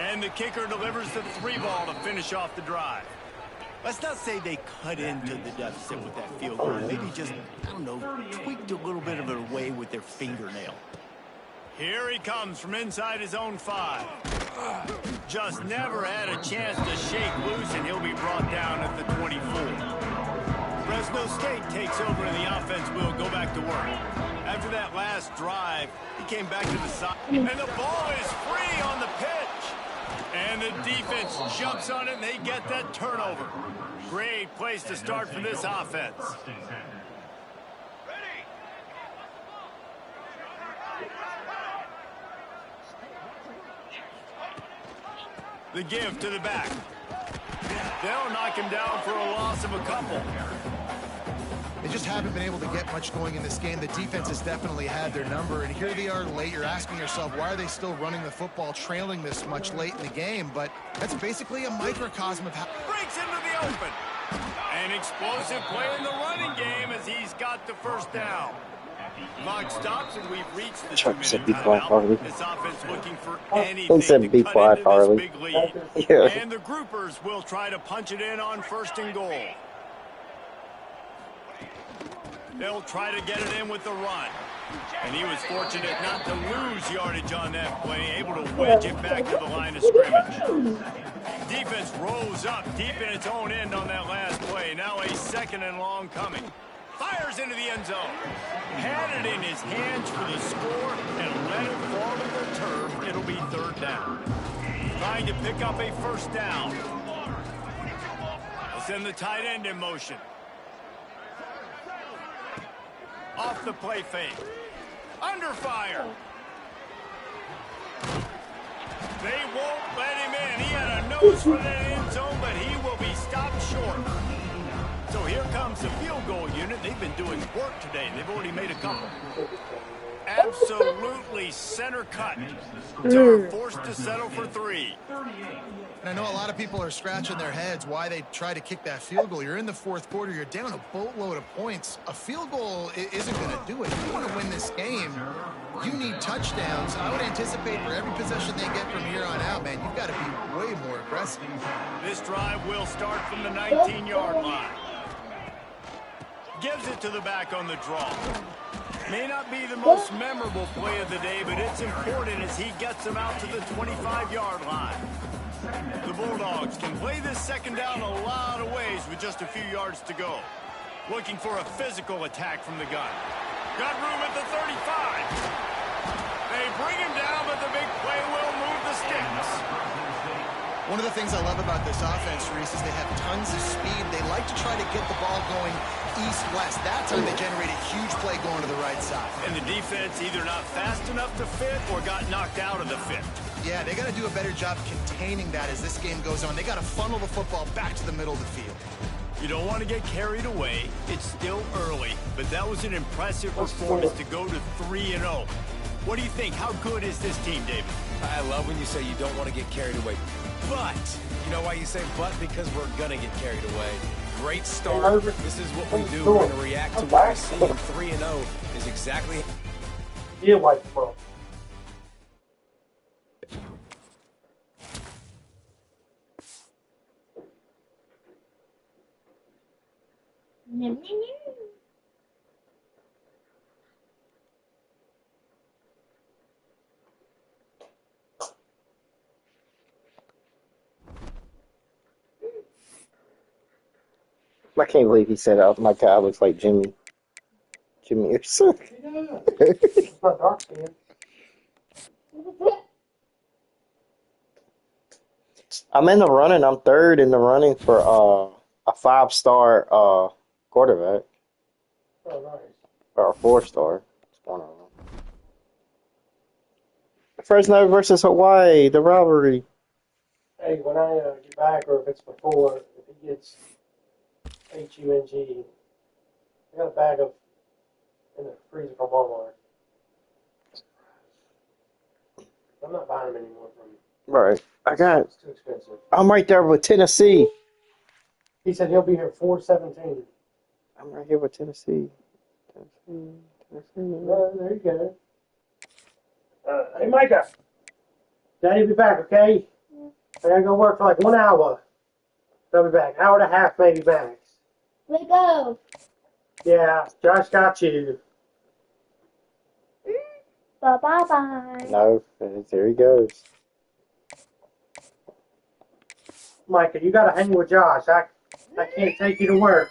And the kicker delivers the 3 ball to finish off the drive. Let's not say they cut into the deficit with that field goal. Maybe just, I don't know, tweaked a little bit of it away with their fingernail. Here he comes from inside his own 5. Just never had a chance to shake loose, and he'll be brought down at the 24. Fresno State takes over, and the offense will go back to work. After that last drive, he came back to the side, and the ball is free on the pitch. And the defense jumps on it, and they get that turnover. Great place to start for this offense. The give to the back. They'll knock him down for a loss of a couple. They just haven't been able to get much going in this game. The defense has definitely had their number, and here they are late. You're asking yourself, why are they still running the football, trailing this much late in the game? But that's basically a microcosm of how... Breaks into the open. An explosive play in the running game as he's got the 1st down. Clock stops, and we've reached the 2-minute timeout. This offense looking for anything to cut into this big lead. Yeah. And the groupers will try to punch it in on 1st and goal. They'll try to get it in with the run. And he was fortunate not to lose yardage on that play, able to wedge it back to the line of scrimmage. Defense rolls up deep in its own end on that last play. Now a 2nd and long coming. Fires into the end zone. Had it in his hands for the score and let it fall to the turf. It'll be 3rd down. Trying to pick up a 1st down. They'll send the tight end in motion. Off the play fake. Under fire. They won't let him in. He had a nose for that end zone, but he will be stopped short. So here comes the field goal unit. They've been doing work today. They've already made a couple. Absolutely center cut. So they're forced to settle for 3. And I know a lot of people are scratching their heads why they try to kick that field goal. You're in the 4th quarter. You're down a boatload of points. A field goal isn't going to do it. If you want to win this game, you need touchdowns. I would anticipate for every possession they get from here on out, man, you've got to be way more aggressive. This drive will start from the 19-yard line. Gives it to the back on the draw. May not be the most memorable play of the day, but it's important as he gets them out to the 25-yard line. The Bulldogs can play this 2nd down a lot of ways with just a few yards to go. Looking for a physical attack from the gun. Got room at the 35. They bring him down, but the big play will move the sticks. One of the things I love about this offense, Reese, is they have tons of speed. They like to try to get the ball going east-west. That time they generate a huge play going to the right side. And the defense either not fast enough to fit or got knocked out of the fit. Yeah, they got to do a better job containing that as this game goes on. They got to funnel the football back to the middle of the field. You don't want to get carried away. It's still early, but that was an impressive performance to go to 3-0. What do you think? How good is this team, David? I love when you say you don't want to get carried away. But, you know why you say but? Because we're going to get carried away. Great start. This is what we do. We're going to react to what we see. 3-0 is exactly... Yeah, white bro. I can't believe he said, "Oh, my guy looks like Jimmy or something." Yeah. It's not dark skin. I'm in the running. I'm third in the running for a 5-star quarterback Oh, nice. or a 4-star. It's one of them. Fresno versus Hawaii, the rivalry. Hey, when I get back, or if it's before, if he gets HUNG, I got a bag of in the freezer from Walmart. I'm not buying them anymore from him. Right. It's too expensive. I'm right there with Tennessee. He said he'll be here 4/17. I'm right here with Tennessee. Tennessee. There you go. Hey, Micah. Daddy will be back, okay? I gotta go work for like 1 hour. They'll be back. Hour and a half, maybe max. Let go. Yeah, Josh got you. Bye-bye. No, there he goes. Micah, you gotta hang with Josh. I can't take you to work.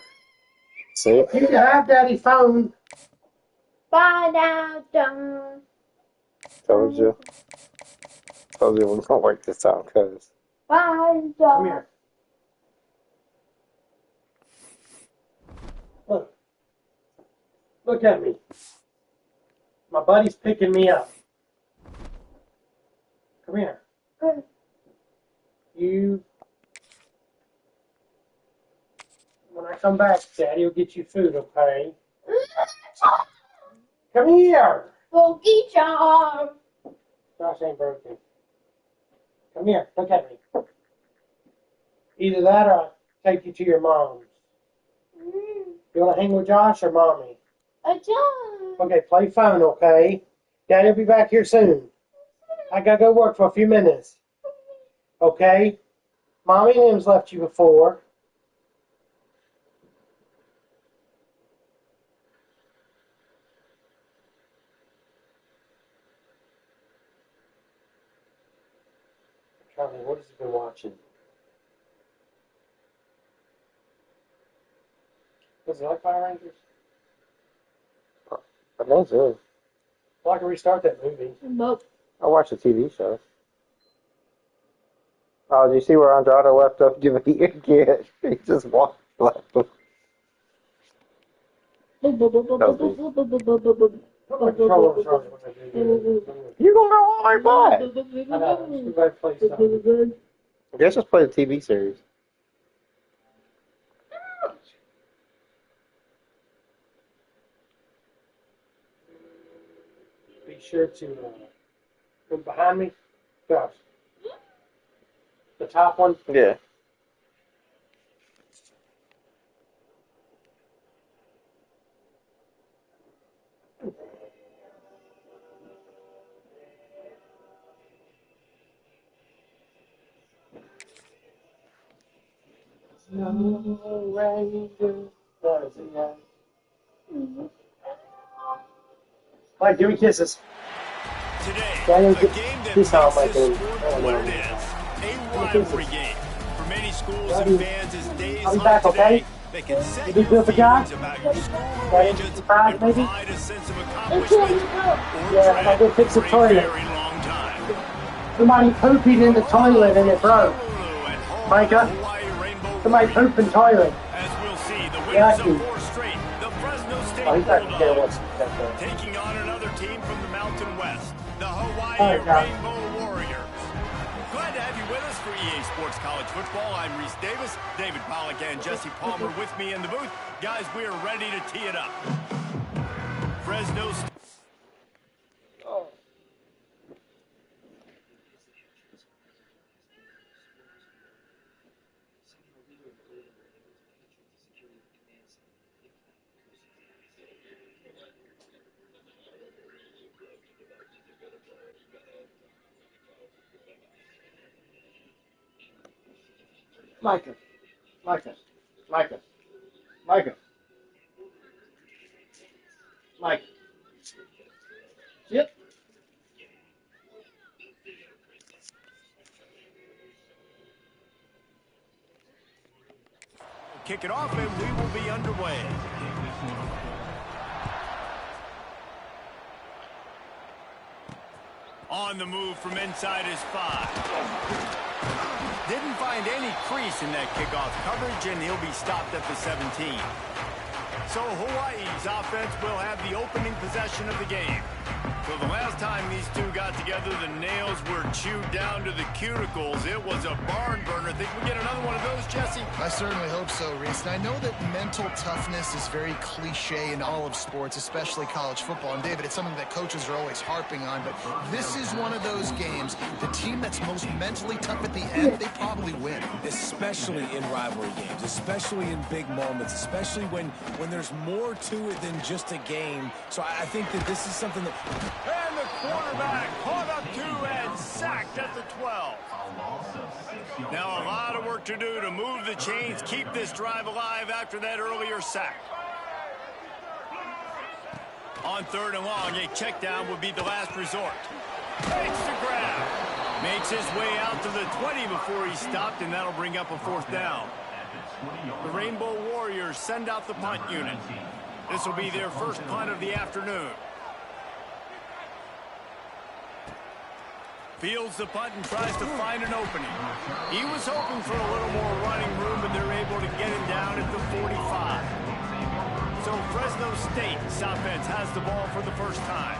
See? You can have Daddy's phone. Bye now, John. Told you. Told you it was going to work this out, cuz. Bye, Come John. here. Look. Look at me. My buddy's picking me up. Come here. You. When I come back, Daddy will get you food, okay? Come here. Bogey John. Josh ain't broken. Come here. Look at me. Either that or I'll take you to your mom's. You want to hang with Josh or Mommy? John. Okay, play phone, okay? Daddy will be back here soon. I gotta go work for a few minutes. Okay? Mommy and him's left you before. Charlie, what has he been watching? Does he like Power Rangers? I think so. Well, I can restart that movie. Nope. I watched the TV show. Oh, did you see where Andrade left up Jimmy again? He just walked left him. Put my controller on Charlie when I do that. You gonna go all the way back? I know. We gotta play something. I guess just play the TV series. Be sure to look behind me. Josh. The top one. Yeah. No ranger does it. Mike, give me kisses. Today, Daniel, a game that this how I makes this do. sport what it is. A rivalry game. For many schools and fans, as days I'll be like back, today, okay? they can set You be your good for God? feelings about your school Ready? allegiance Surprise, and maybe? provide a sense of accomplishment or Yeah, if I go dread fix the for a toilet. very long time. Somebody pooped in the toilet and it broke. Honolulu at home, Micah? Hawaii Rainbow Somebody Warriors. pooped in the toilet. As we'll see, the Yeah, winners I do. of 4 straight, the Fresno State Oh, he's not gonna get Bulldogs, what's that. taking on another team from the Mountain West, the Hawaii All right, guys. Rainbow Warriors. for EA Sports College Football. I'm Reese Davis, David Pollack, and Jesse Palmer with me in the booth. Guys, we are ready to tee it up. Fresno State. Micah. Micah. Micah. Micah. Micah. Yep. Kick it off, and we will be underway. On the move from inside his 5. Didn't find any crease in that kickoff coverage, and he'll be stopped at the 17. So Hawaii's offense will have the opening possession of the game. So the last time these two got together, the nails were chewed down to the cuticles. It was a barn burner. Think we get another one of those, Jesse? I certainly hope so, Reese. And I know that mental toughness is very cliche in all of sports, especially college football. And, David, it's something that coaches are always harping on. But this is one of those games, the team that's most mentally tough at the end, they probably win. Especially in rivalry games, especially in big moments, especially when there's more to it than just a game. So I think that this is something that... And the quarterback caught up to and sacked at the 12. Now a lot of work to do to move the chains, keep this drive alive after that earlier sack. On 3rd and long, a check down would be the last resort. Takes the grab. Makes his way out to the 20 before he stopped, and that'll bring up a 4th down. The Rainbow Warriors send out the punt unit. This will be their first punt of the afternoon. Fields the punt and tries to find an opening. He was hoping for a little more running room, but they're able to get him down at the 45. So Fresno State's offense has the ball for the first time.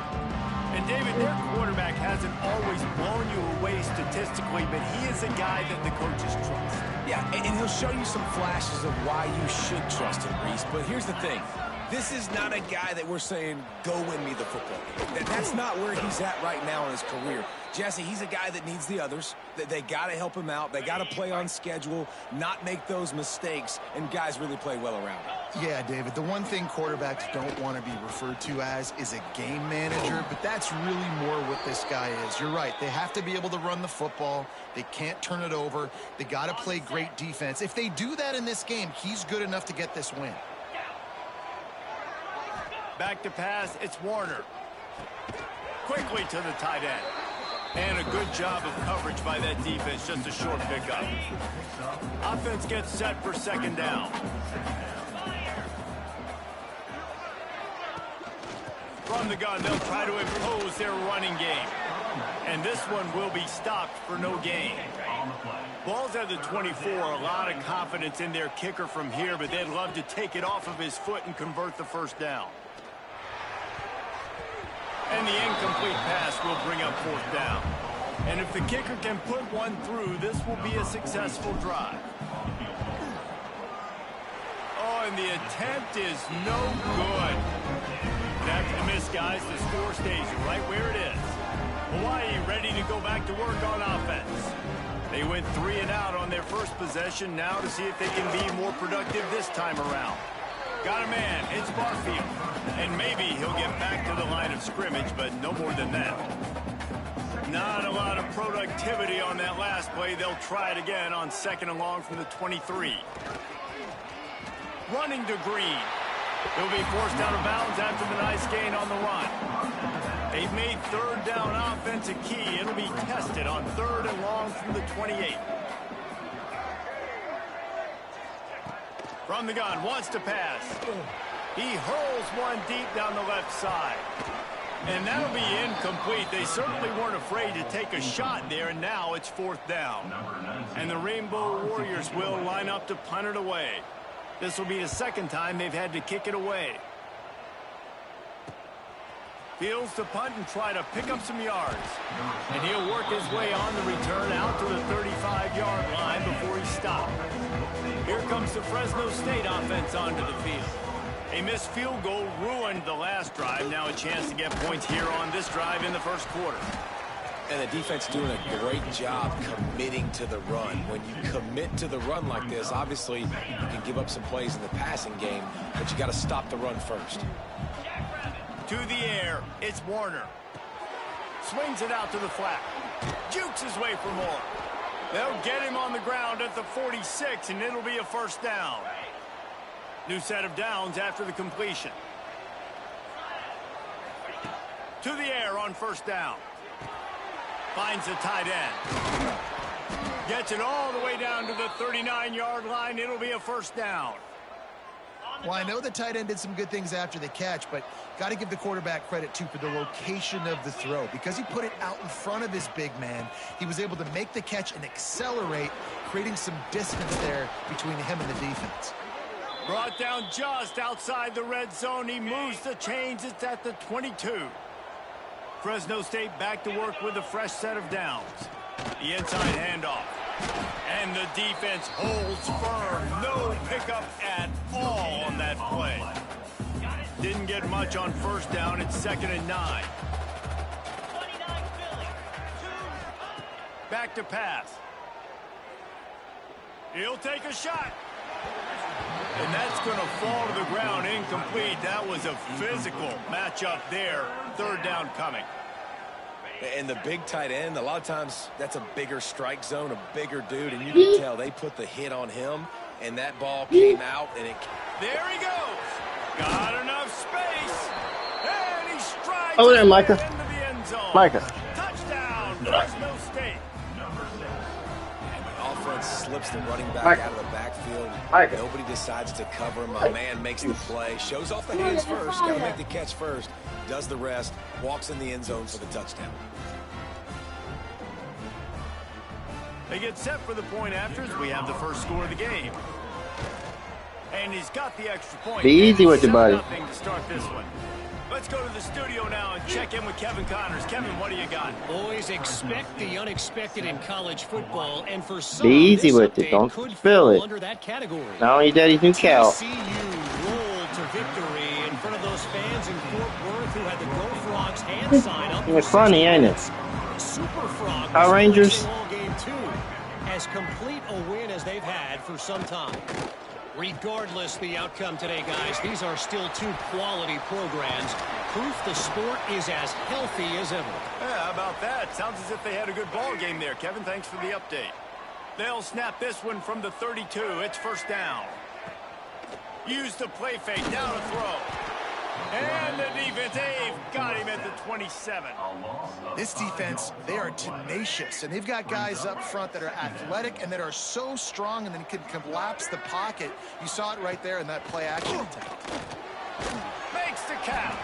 And David, their quarterback hasn't always blown you away statistically, but he is a guy that the coaches trust. Yeah, and he'll show you some flashes of why you should trust him, Reese. But here's the thing. This is not a guy that we're saying, go win me the football game. That's not where he's at right now in his career. Jesse, he's a guy that needs the others. They got to help him out. They got to play on schedule, not make those mistakes, and guys really play well around him. Yeah, David, the one thing quarterbacks don't want to be referred to as is a game manager, but that's really more what this guy is. You're right. They have to be able to run the football. They can't turn it over. They got to play great defense. If they do that in this game, he's good enough to get this win. Back to pass, it's Warner. Quickly to the tight end. And a good job of coverage by that defense, just a short pickup. Offense gets set for 2nd down. From the gun, they'll try to impose their running game. And this one will be stopped for no gain. Ball's at the 24, a lot of confidence in their kicker from here, but they'd love to take it off of his foot and convert the 1st down. And the incomplete pass will bring up 4th down. And if the kicker can put one through, this will be a successful drive. Oh, and the attempt is no good. And after the miss, guys, the score stays right where it is. Hawaii ready to go back to work on offense. They went 3 and out on their first possession, now to see if they can be more productive this time around. Got a man, it's Barfield. And maybe he'll get back to the line of scrimmage, but no more than that. Not a lot of productivity on that last play. They'll try it again on 2nd and long from the 23. Running to Green. He'll be forced out of bounds after the nice gain on the run. They've made 3rd down offense a key. It'll be tested on 3rd and long from the 28. From the gun, wants to pass. He hurls one deep down the left side. And that'll be incomplete. They certainly weren't afraid to take a shot there, and now it's 4th down. And the Rainbow Warriors will line up to punt it away. This will be the 2nd time they've had to kick it away. Fields to punt and try to pick up some yards. And he'll work his way on the return out to the 35-yard line before he stopped. Here comes the Fresno State offense onto the field. A missed field goal ruined the last drive. Now a chance to get points here on this drive in the first quarter. And the defense doing a great job committing to the run. When you commit to the run like this, obviously you can give up some plays in the passing game, but you got to stop the run first. To the air, it's Warner. Swings it out to the flat. Jukes his way for more. They'll get him on the ground at the 46, and it'll be a first down. New set of downs after the completion. To the air on first down. Finds the tight end. Gets it all the way down to the 39-yard line. It'll be a first down. Well, I know the tight end did some good things after the catch, but got to give the quarterback credit, too, for the location of the throw. Because he put it out in front of his big man, he was able to make the catch and accelerate, creating some distance there between him and the defense. Brought down just outside the red zone. He moves the chains. It's at the 22. Fresno State back to work with a fresh set of downs. The inside handoff. And the defense holds firm. No pickup at all on that play. Didn't get much on first down. It's 2nd and 9. Back to pass. He'll take a shot. And that's going to fall to the ground incomplete. That was a physical matchup there. 3rd down coming. And the big tight end, a lot of times that's a bigger strike zone, a bigger dude, and you can tell they put the hit on him, and that ball came out, and it... There he goes. Got enough space. And he strides over there, Micah. into the end zone. Micah. Touchdown, Fresno State. And when offense slips the running back Micah. out of the backfield, Micah. nobody decides to cover him. My man makes the play, shows off the hands first, got to make the catch first, does the rest, walks in the end zone for the touchdown. They get set for the point after as we have the first score of the game. And he's got the extra point. Be easy with it, buddy. 7-0 to start this one. Let's go to the studio now and check in with Kevin Connors. Kevin, what do you got? Always expect the unexpected in college football, and for some, Be easy this with it. update Don't could spill fall it. under that category. Not only daddy's new cow. TCU rolled to victory in front of those fans in Fort Worth who had the Go Frogs hand sign up. It's funny, ain't it? Super Frog Power Rangers. all game 2, as complete a win as they've had for some time. Regardless the outcome today, guys, these are still 2 quality programs. Proof the sport is as healthy as ever. Yeah, how about that? Sounds as if they had a good ball game there. Kevin, thanks for the update. They'll snap this one from the 32. It's first down. Use the play fake, down a throw. And the defense, they've got him at the 27. This defense, they are tenacious, and they've got guys up front that are athletic and that are so strong and then can collapse the pocket. You saw it right there in that play action attempt. Makes the catch.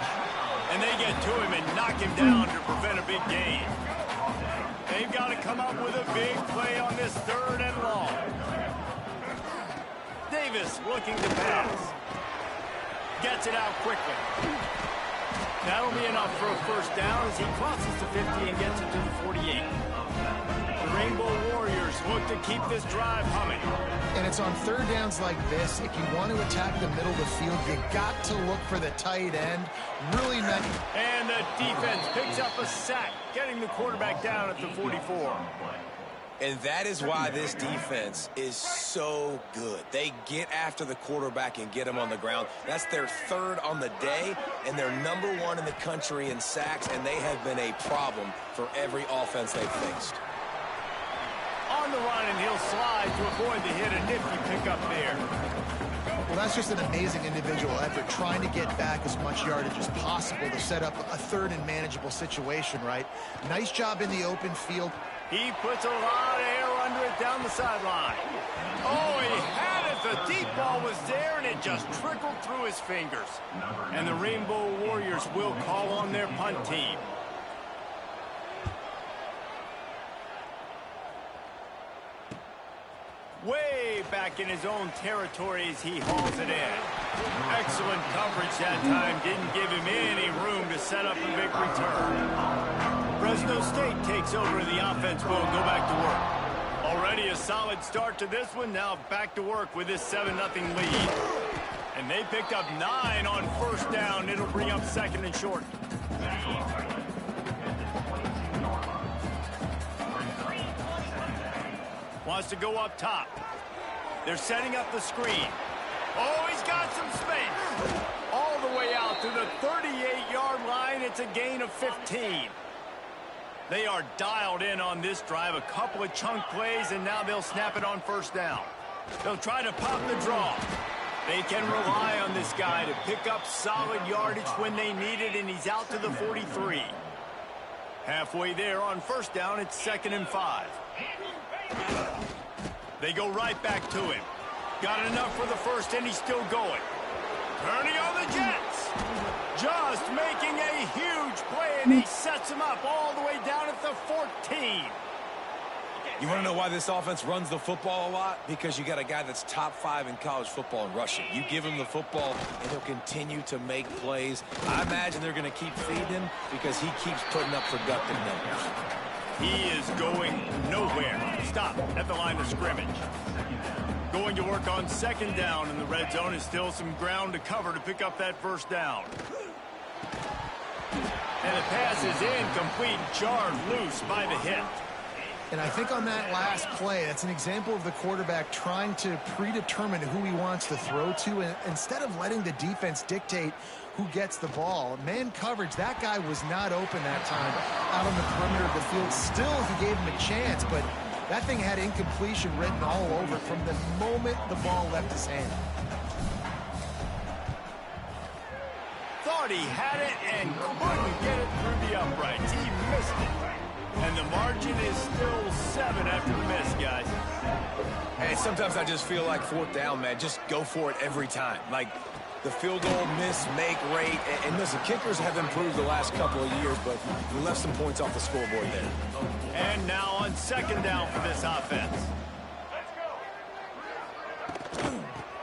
And they get to him and knock him down to prevent a big gain. They've got to come up with a big play on this 3rd and long. Davis looking to pass. Gets it out quickly. That'll be enough for a first down as he crosses the 50 and gets it to the 48. The Rainbow Warriors look to keep this drive humming. And it's on 3rd downs like this. If you want to attack the middle of the field, you got to look for the tight end. Really nice. And the defense picks up a sack, getting the quarterback down at the 44. And that is why this defense is so good. They get after the quarterback and get him on the ground. That's their 3rd on the day, and they're #1 in the country in sacks, and they have been a problem for every offense they've faced. On the run, and he'll slide to avoid the hit. A nifty pickup there. Well, that's just an amazing individual effort, trying to get back as much yardage as possible to set up a 3rd and manageable situation, right? Nice job in the open field. He puts a lot of air under it down the sideline. Oh, he had it. The deep ball was there, and it just trickled through his fingers. And the Rainbow Warriors will call on their punt team. Way back in his own territory as he hauls it in. Excellent coverage that time. Didn't give him any room to set up a big return. Fresno State takes over, and the offense will go back to work. Already a solid start to this one. Now back to work with this 7-0 lead. And they picked up 9 on first down. It'll bring up second and short. Wants to go up top. They're setting up the screen. Oh, he's got some space. All the way out to the 38-yard line. It's a gain of 15. They are dialed in on this drive. A couple of chunk plays, and now they'll snap it on first down. They'll try to pop the draw. They can rely on this guy to pick up solid yardage when they need it, and he's out to the 43. Halfway there on first down, it's 2nd and 5. They go right back to him. Got enough for the first, and he's still going. Turning on the Jets. Just making a huge play, and he sets him up all the way down at the 14. You want to know why this offense runs the football a lot? Because you got a guy that's top 5 in college football in rushing. You give him the football, and he'll continue to make plays. I imagine they're going to keep feeding him because he keeps putting up productive numbers. He is going nowhere. Stop at the line of scrimmage. Going to work on 2nd down in the red zone. Is still some ground to cover to pick up that first down. And the pass is incomplete, jarred loose by the hit. And I think on that last play, that's an example of the quarterback trying to predetermine who he wants to throw to, and instead of letting the defense dictate who gets the ball. Man coverage, that guy was not open that time out on the perimeter of the field. Still, he gave him a chance, but that thing had incompletion written all over it from the moment the ball left his hand. Thought he had it and couldn't get it through the uprights. He missed it. And the margin is still 7 after the miss, guys. Hey, sometimes I just feel like 4th down, man. Just go for it every time. Like the field goal miss, make rate. And listen, kickers have improved the last couple of years, but we left some points off the scoreboard there. And now on 2nd down for this offense.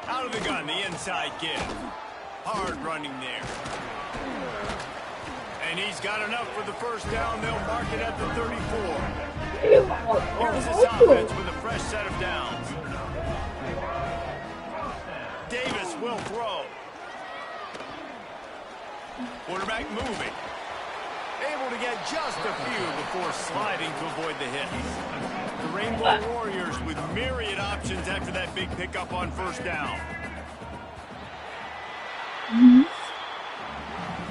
Out of the gun, the inside give. Hard running there. And he's got enough for the first down. They'll mark it at the 34. Here's this offense with a fresh set of downs. Davis will throw. Quarterback moving. Able to get just a few before sliding to avoid the hit. The Rainbow Warriors with myriad options after that big pickup on first down.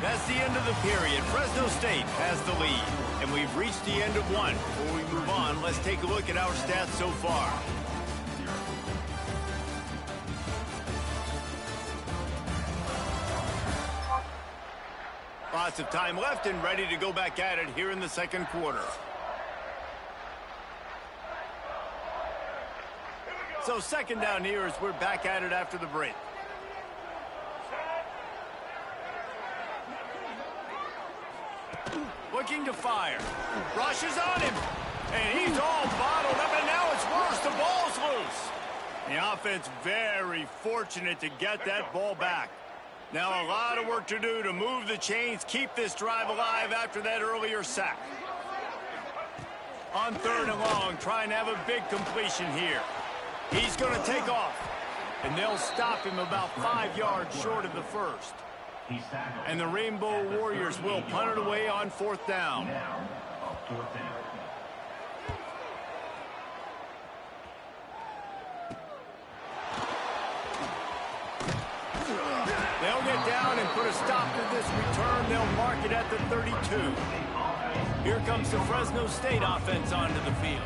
That's the end of the period. Fresno State has the lead. And we've reached the end of one. Before we move on, let's take a look at our stats so far. Lots of time left and ready to go back at it here in the second quarter. So 2nd down here as we're back at it after the break. Looking to fire. Rushes on him. And he's all bottled up, and now it's worse. The ball's loose. The offense very fortunate to get that ball back. Now a lot of work to do to move the chains, keep this drive alive after that earlier sack. On 3rd and long, trying to have a big completion here. He's going to take off. And they'll stop him about 5 yards short of the first. And the Rainbow Warriors will punt it away on 4th down. They'll get down and put a stop to this return. They'll mark it at the 32. Here comes the Fresno State offense onto the field.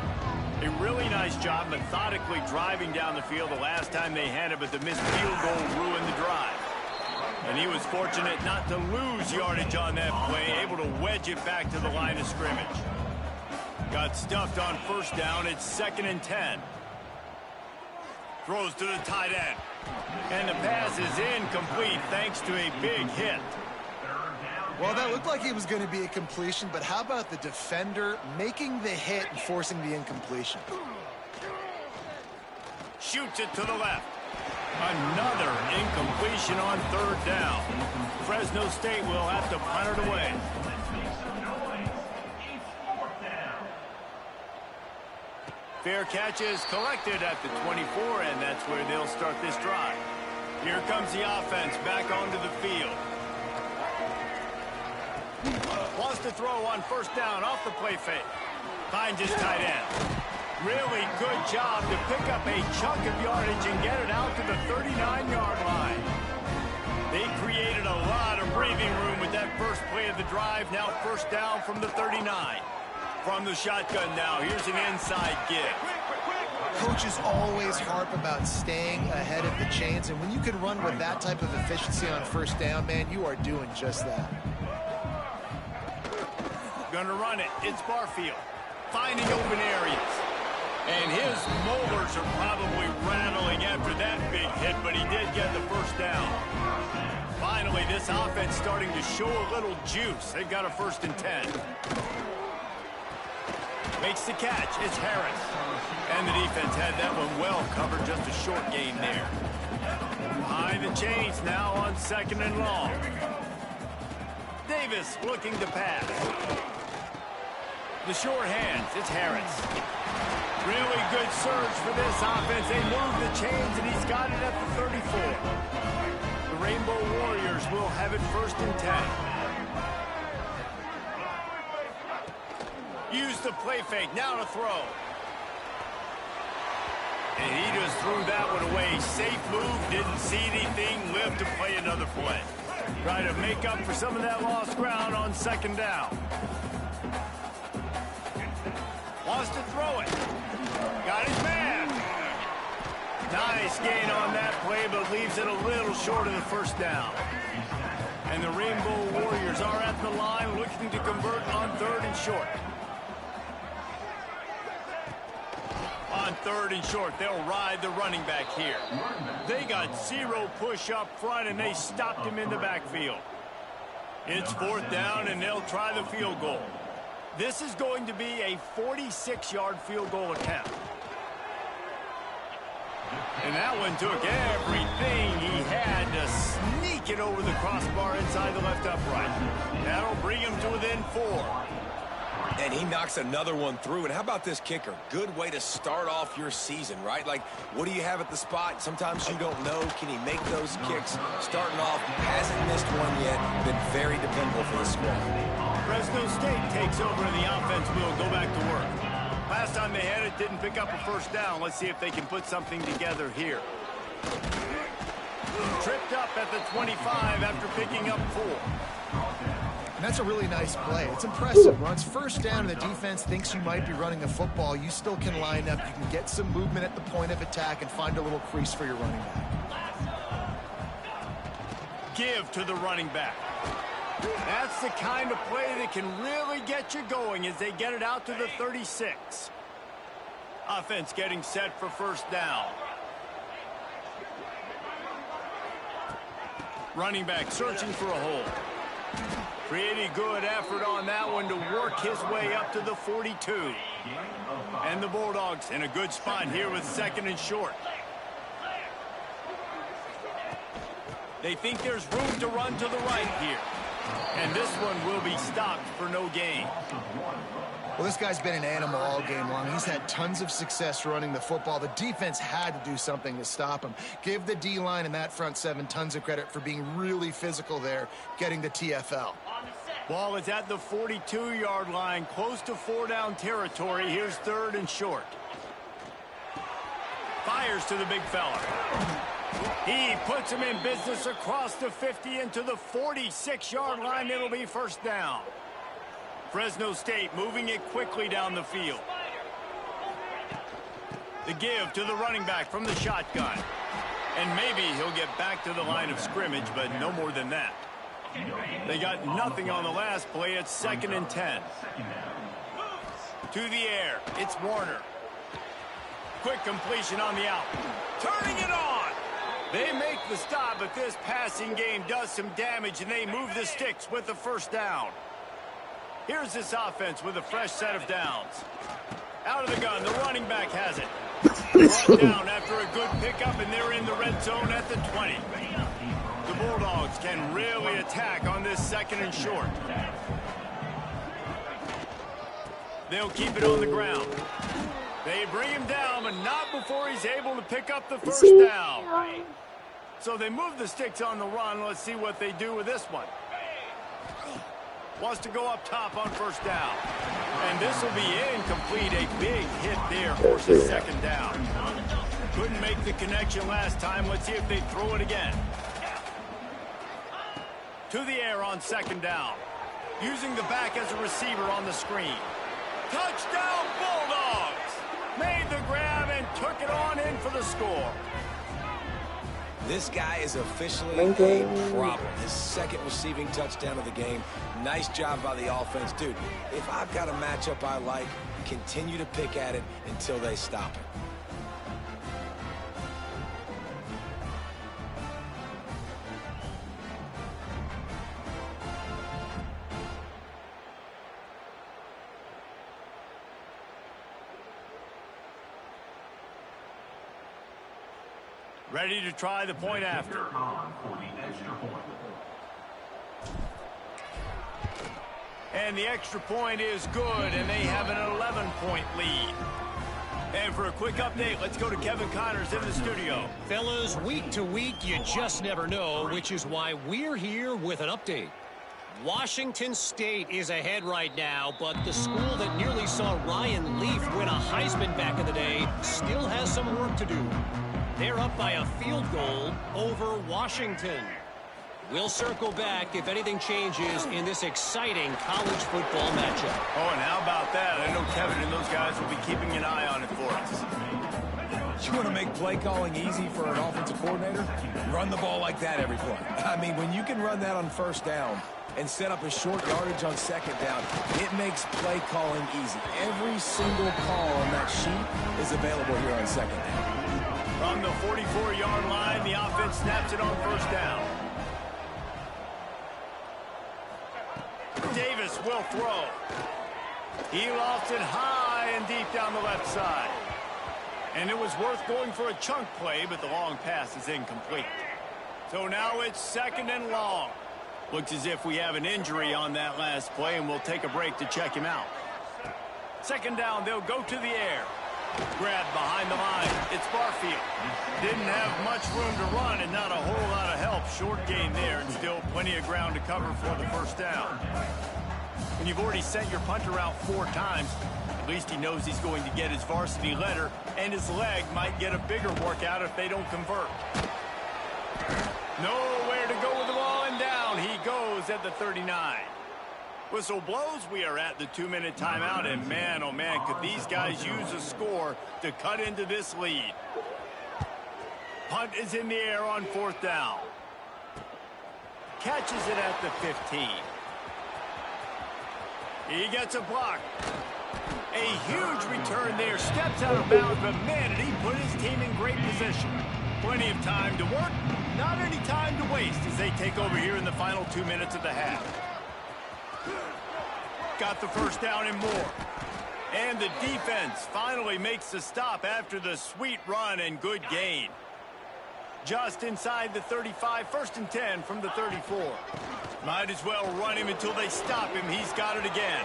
A really nice job methodically driving down the field the last time they had it, but the missed field goal ruined the drive. And he was fortunate not to lose yardage on that play, able to wedge it back to the line of scrimmage. Got stuffed on first down. It's 2nd and 10. Throws to the tight end. And the pass is incomplete thanks to a big hit. Well, that looked like it was going to be a completion, but how about the defender making the hit and forcing the incompletion? Shoots it to the left. Another incompletion on 3rd down. Fresno State will have to punt it away. Fair catch is collected at the 24, and that's where they'll start this drive. Here comes the offense back onto the field. Wants to throw on first down off the play fake. Finds his tight end. Really good job to pick up a chunk of yardage and get it out to the 39-yard line. They created a lot of breathing room with that first play of the drive. Now first down from the 39. From the shotgun now, here's an inside give. Coaches always harp about staying ahead of the chains, and when you can run with that type of efficiency on first down, man, you are doing just that. Gonna run it. It's Barfield. Finding open areas. And his molars are probably rattling after that big hit, but he did get the first down. Finally, this offense starting to show a little juice. They've got a 1st and 10. Makes the catch. It's Harris. And the defense had that one well covered. Just a short gain there. Behind the chains now on 2nd and long. Davis looking to pass. The short hands. It's Harris. Really good surge for this offense. They move the chains, and he's got it at the 34. The Rainbow Warriors will have it 1st and 10. Use the play fake, now to throw. And he just threw that one away. Safe move, didn't see anything, lived to play another play. Try to make up for some of that lost ground on 2nd down. Wants to throw it. Got his man. Nice gain on that play, but leaves it a little short of the 1st down. And the Rainbow Warriors are at the line looking to convert on 3rd and short. On 3rd and short, they'll ride the running back here. They got 0 push up front, and they stopped him in the backfield. It's 4th down, and they'll try the field goal. This is going to be a 46-yard field goal attempt. And that one took everything he had to sneak it over the crossbar inside the left upright. That'll bring him to within 4. And he knocks another one through. And how about this kicker? Good way to start off your season, right? Like, what do you have at the spot? Sometimes you don't know. Can he make those kicks? Starting off, hasn't missed one yet. Been very dependable for the squad. Fresno State takes over and the offense will go back to work. Last time they had it, didn't pick up a 1st down. Let's see if they can put something together here. Tripped up at the 25 after picking up 4. And that's a really nice play. It's impressive. Once 1st down and the defense thinks you might be running the football, you still can line up. You can get some movement at the point of attack and find a little crease for your running back. Give to the running back. That's the kind of play that can really get you going as they get it out to the 36. Offense getting set for 1st down. Running back searching for a hole. Pretty good effort on that one to work his way up to the 42. And the Bulldogs in a good spot here with 2nd and short. They think there's room to run to the right here. And this one will be stopped for no gain. Well, this guy's been an animal all game long. He's had tons of success running the football. The defense had to do something to stop him. Give the D-line and that front 7 tons of credit for being really physical there, getting the TFL. Ball is at the 42-yard line, close to 4-down territory. Here's 3rd and short. Fires to the big fella. He puts him in business across the 50 into the 46-yard line. It'll be 1st down. Fresno State moving it quickly down the field. The give to the running back from the shotgun. And maybe he'll get back to the line of scrimmage, but no more than that. They got nothing on the last play. It's 2nd and 10. To the air. It's Warner. Quick completion on the out. Turning it on. They make the stop, but this passing game does some damage, and they move the sticks with the 1st down. Here's this offense with a fresh set of downs. Out of the gun, the running back has it. Brought down after a good pickup, and they're in the red zone at the 20. The Bulldogs can really attack on this 2nd and short. They'll keep it on the ground. They bring him down, but not before he's able to pick up the first down. So they move the sticks on the run. Let's see what they do with this one. Wants to go up top on 1st down. And this will be incomplete. A big hit there, forces 2nd down. Couldn't make the connection last time. Let's see if they throw it again. To the air on 2nd down. Using the back as a receiver on the screen. Touchdown Bulldogs! Made the grab and took it on in for the score. This guy is officially a problem. His 2nd receiving touchdown of the game. Nice job by the offense. Dude, if I've got a matchup I like, continue to pick at it until they stop it. Ready to try the point after. And the extra point is good, and they have an 11-point lead. And for a quick update, let's go to Kevin Connors in the studio. Fellas, week to week, you just never know, which is why we're here with an update. Washington State is ahead right now, but the school that nearly saw Ryan Leaf win a Heisman back in the day still has some work to do. They're up by a field goal over Washington. We'll circle back if anything changes in this exciting college football matchup. Oh, and how about that? I know Kevin and those guys will be keeping an eye on it for us. You want to make play calling easy for an offensive coordinator? Run the ball like that every play. I mean, when you can run that on 1st down and set up a short yardage on 2nd down, it makes play calling easy. Every single call on that sheet is available here on 2nd down. From the 44-yard line, the offense snaps it on 1st down. Davis will throw. He lofts it high and deep down the left side. And it was worth going for a chunk play, but the long pass is incomplete. So now it's 2nd and long. Looks as if we have an injury on that last play, and we'll take a break to check him out. 2nd down, they'll go to the air. Grab behind the line. It's Barfield. Didn't have much room to run and not a whole lot of help. Short gain there and still plenty of ground to cover for the 1st down. When you've already sent your punter out 4 times, at least he knows he's going to get his varsity letter, and his leg might get a bigger workout if they don't convert. Nowhere to go with the ball, and down he goes at the 39. Whistle blows. We are at the 2-minute timeout, and man, oh man, could these guys use a score to cut into this lead. Punt is in the air on 4th down. Catches it at the 15. He gets a block. A huge return there. Steps out of bounds, but man, did he put his team in great position. Plenty of time to work, not any time to waste as they take over here in the final 2 minutes of the half. Got the 1st down and more. And the defense finally makes the stop after the sweet run and good gain. Just inside the 35, 1st and 10 from the 34. Might as well run him until they stop him. He's got it again.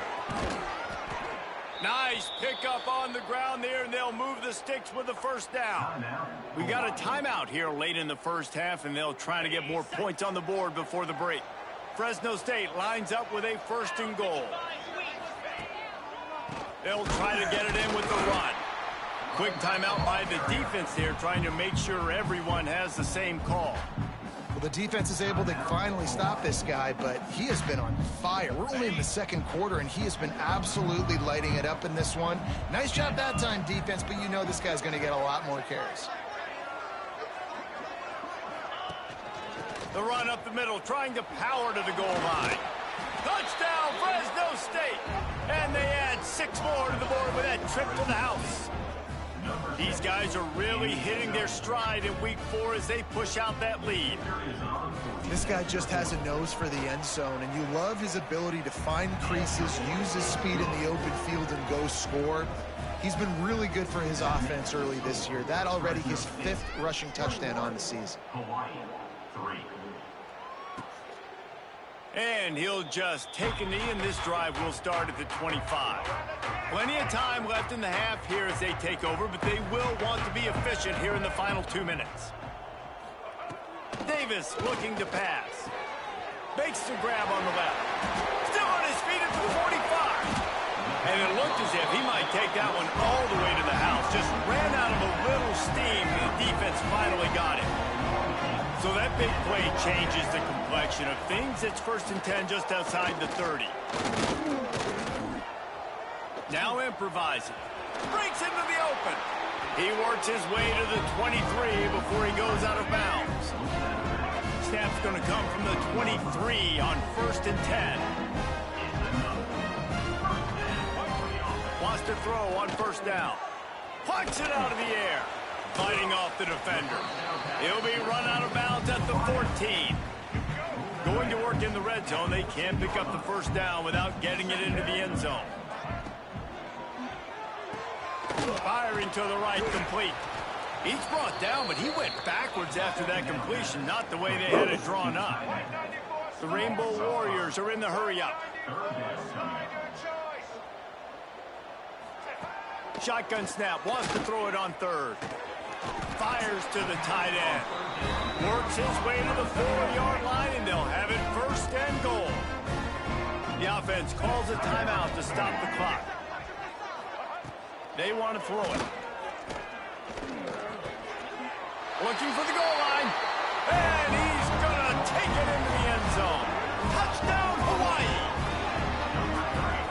Nice pickup on the ground there, and they'll move the sticks with the 1st down. We got a timeout here late in the 1st half, and they'll try to get more points on the board before the break. Fresno State lines up with a 1st and goal. They'll try to get it in with the run. Quick timeout by the defense there, trying to make sure everyone has the same call. Well, the defense is able to finally stop this guy, but he has been on fire. We're only in the 2nd quarter, and he has been absolutely lighting it up in this one. Nice job that time, defense, but you know this guy's going to get a lot more carries. The run up the middle, trying to power to the goal line. Touchdown, Fresno State! And they add 6 more to the board with that trip to the house. These guys are really hitting their stride in week 4 as they push out that lead. This guy just has a nose for the end zone, and you love his ability to find creases, use his speed in the open field, and go score. He's been really good for his offense early this year. That already his 5th rushing touchdown on the season. And he'll just take a knee, and this drive will start at the 25. Plenty of time left in the half here as they take over, but they will want to be efficient here in the final 2 minutes. Davis looking to pass. Makes the grab on the left. Still on his feet at the 45. And it looked as if he might take that one all the way to the house. Just ran out of a little steam, and the defense finally got it. So that big play changes the complexion of things. It's 1st and 10 just outside the 30. Now improvising. Breaks into the open. He works his way to the 23 before he goes out of bounds. Snap's going to come from the 23 on 1st and 10. Wants to throw on 1st down. Plucks it out of the air. Fighting off the defender. He'll be run out of bounds at the 14. Going to work in the red zone. They can't pick up the 1st down without getting it into the end zone. Firing to the right, complete. He's brought down, but he went backwards after that completion, not the way they had it drawn up. The Rainbow Warriors are in the hurry-up. Shotgun snap, wants to throw it on 3rd. Fires to the tight end. Works his way to the 4-yard line, and they'll have it 1st and goal. The offense calls a timeout to stop the clock. They want to throw it. Looking for the goal line. And he's going to take it into the end zone. Touchdown, Hawaii.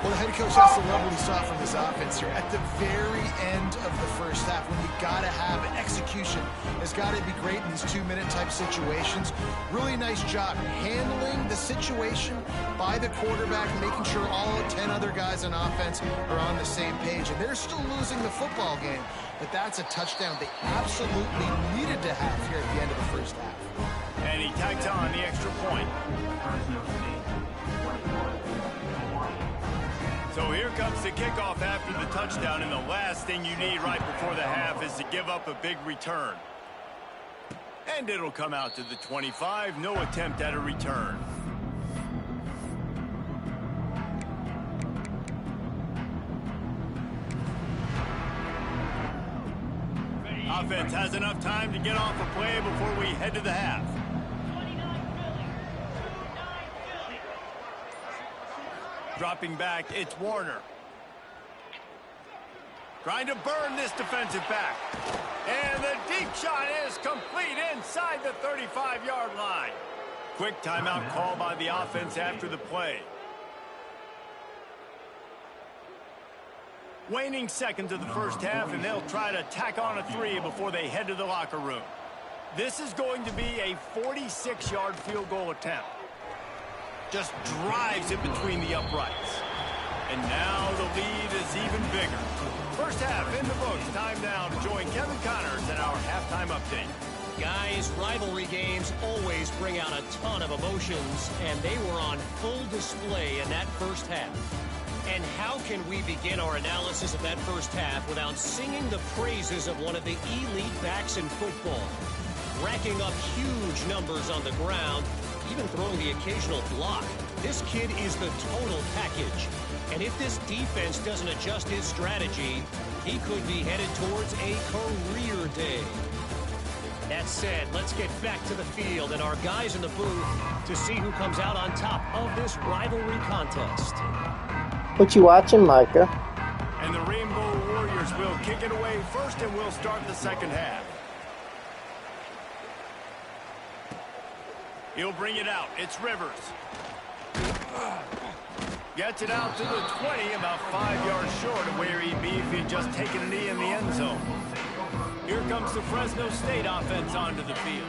Well, the head coach has to love what he saw from his offense here. At the very end of the 1st half, when you got to have it, execution has got to be great in these 2-minute type situations. Really nice job handling the situation by the quarterback, making sure all 10 other guys on offense are on the same page. And they're still losing the football game, but that's a touchdown they absolutely needed to have here at the end of the 1st half. And he tags on the extra point. So here comes the kickoff after the touchdown, and the last thing you need right before the half is to give up a big return. And it'll come out to the 25, no attempt at a return. Offense has enough time to get off a play before we head to the half. Dropping back, it's Warner. Trying to burn this defensive back. And the deep shot is complete inside the 35-yard line. Quick timeout call by the offense after the play. Waning seconds of the 1st half, and they'll try to tack on a 3 before they head to the locker room. This is going to be a 46-yard field goal attempt. Just drives it between the uprights. And now the lead is even bigger. 1st half in the books. Time now to join Kevin Connors in our halftime update. Guys, rivalry games always bring out a ton of emotions, and they were on full display in that 1st half. And how can we begin our analysis of that 1st half without singing the praises of one of the elite backs in football? Racking up huge numbers on the ground, even throwing the occasional block. This kid is the total package. And if this defense doesn't adjust his strategy, he could be headed towards a career day. That said, let's get back to the field and our guys in the booth to see who comes out on top of this rivalry contest. What you watching, Micah? And the Rainbow Warriors will kick it away first, and we'll start the 2nd half. He'll bring it out. It's Rivers. Gets it out to the 20, about 5 yards short of where he'd be if he'd just taken a knee in the end zone. Here comes the Fresno State offense onto the field.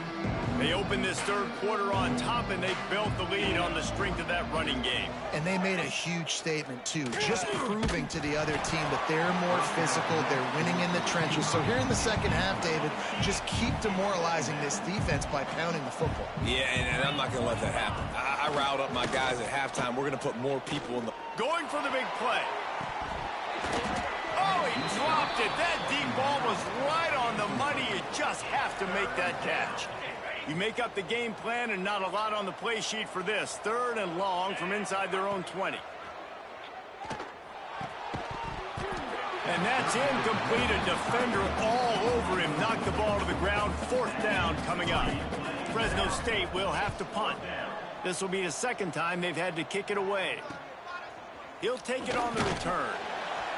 They opened this 3rd quarter on top, and they built the lead on the strength of that running game. And they made a huge statement, too, just proving to the other team that they're more physical, they're winning in the trenches. So here in the 2nd half, David, just keep demoralizing this defense by pounding the football. Yeah, and I'm not going to let that happen. I riled up my guys at halftime. We're going to put more people in the... Going for the big play. Oh, he dropped it. That deep ball was right on the money. You just have to make that catch. You make up the game plan and not a lot on the play sheet for this. 3rd and long from inside their own 20. And that's incomplete. A defender all over him. Knocked the ball to the ground. 4th down coming up. Fresno State will have to punt. This will be the 2nd time they've had to kick it away. He'll take it on the return.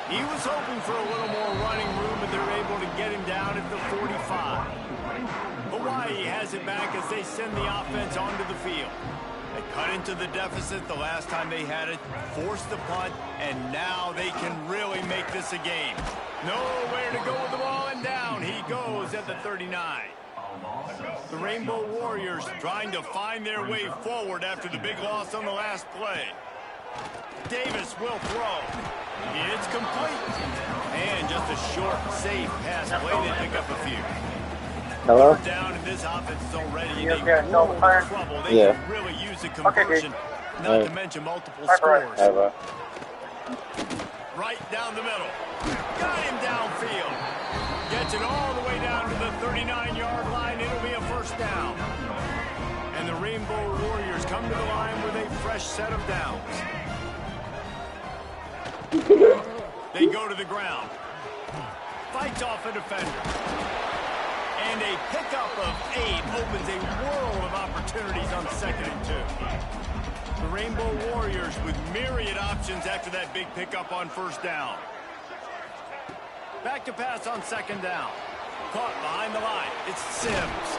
He was hoping for a little more running room, but they're able to get him down at the 45. Hawaii has it back as they send the offense onto the field. They cut into the deficit the last time they had it, forced the punt, and now they can really make this a game. Nowhere to go with the ball, and down he goes at the 39. The Rainbow Warriors trying to find their way forward after the big loss on the last play. Davis will throw. It's complete. And just a short, safe pass play. They pick up a few. Hello? Down, and this offense is already in trouble. They can really use a conversion, not to mention multiple scores. Right down the middle. Got him downfield. Gets it all the way down to the 39-yard line. It'll be a 1st down. And the Rainbow Warriors come to the line with a fresh set of downs. They go to the ground. Fights off a defender. And a pickup of 8 opens a world of opportunities on 2nd and 2. The Rainbow Warriors with myriad options after that big pickup on 1st down. Back to pass on 2nd down. Caught behind the line. It's Sims.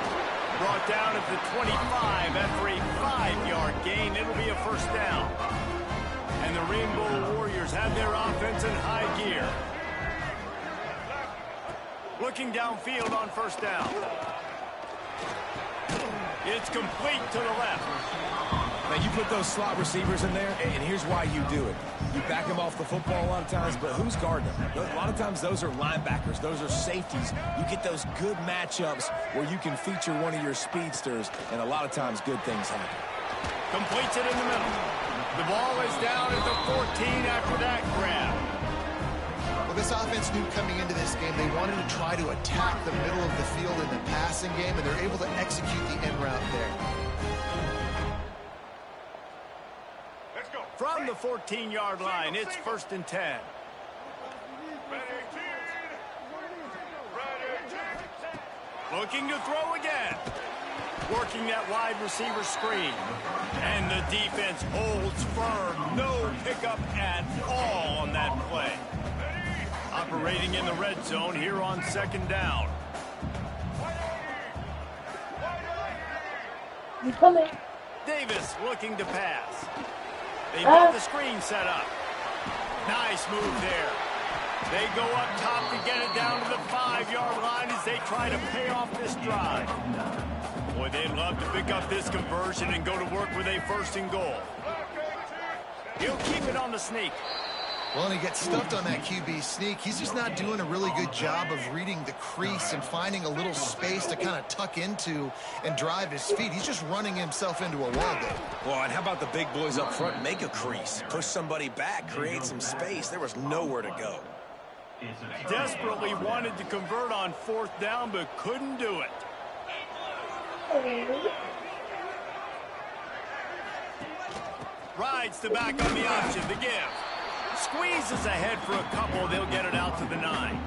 Brought down at the 25 after a 5-yard gain. It'll be a 1st down. And the Rainbow Warriors have their offense in high gear. Looking downfield on 1st down. It's complete to the left. Now, you put those slot receivers in there, and here's why you do it. You back them off the football a lot of times, but who's guarding them? A lot of times those are linebackers. Those are safeties. You get those good matchups where you can feature one of your speedsters, and a lot of times good things happen. Completes it in the middle. The ball is down at the 14 after that grab. Well, this offense knew coming into this game they wanted to try to attack the middle of the field in the passing game, and they're able to execute the end route there. Let's go. From the 14-yard line, it's 1st and 10. Looking to throw again. Working that wide receiver screen. And the defense holds firm. No pickup at all on that play. Operating in the red zone here on 2nd down. You coming? Davis looking to pass. They got the screen set up. Nice move there. They go up top to get it down to the 5-yard line as they try to pay off this drive. Boy, they'd love to pick up this conversion and go to work with a 1st and goal. He'll keep it on the sneak. Well, and he gets stuffed on that QB sneak. He's just not doing a really good job of reading the crease and finding a little space to kind of tuck into and drive his feet. He's just running himself into a wall there. Well, and how about the big boys up front? Make a crease. Push somebody back. Create some space. There was nowhere to go. Desperately wanted to convert on 4th down, but couldn't do it. Rides the back on the option, the give. Squeezes ahead for a couple. They'll get it out to the 9.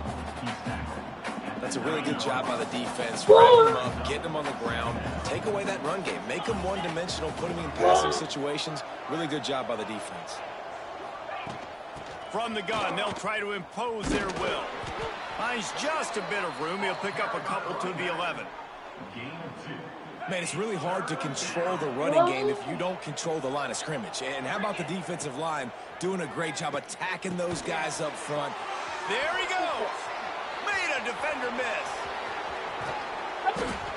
That's a really good job by the defense. Wrapping them up, getting them on the ground. Take away that run game. Make them one-dimensional, put them in passing situations. Really good job by the defense. From the gun, they'll try to impose their will. Finds just a bit of room. He'll pick up a couple to the 11. Man, it's really hard to control the running game if you don't control the line of scrimmage. And how about the defensive line doing a great job attacking those guys up front? There he goes. Made a defender miss.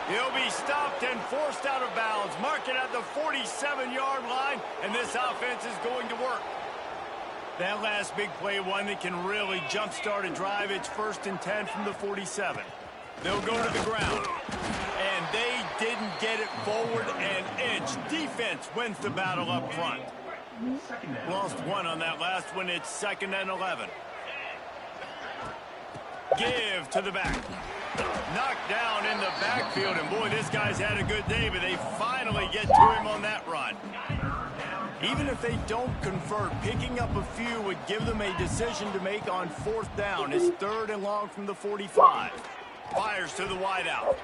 He'll be stopped and forced out of bounds. Mark it at the 47-yard line, and this offense is going to work. That last big play, one that can really jumpstart a drive. It's 1st and 10 from the 47. They'll go to the ground. And they didn't get it forward an inch. Defense wins the battle up front. Lost one on that last one. It's 2nd and 11. Give to the back. Knocked down in the backfield, and boy, this guy's had a good day, but they finally get to him on that run. Even if they don't convert, picking up a few would give them a decision to make on 4th down. It's 3rd and long from the 45. Fires to the wideout.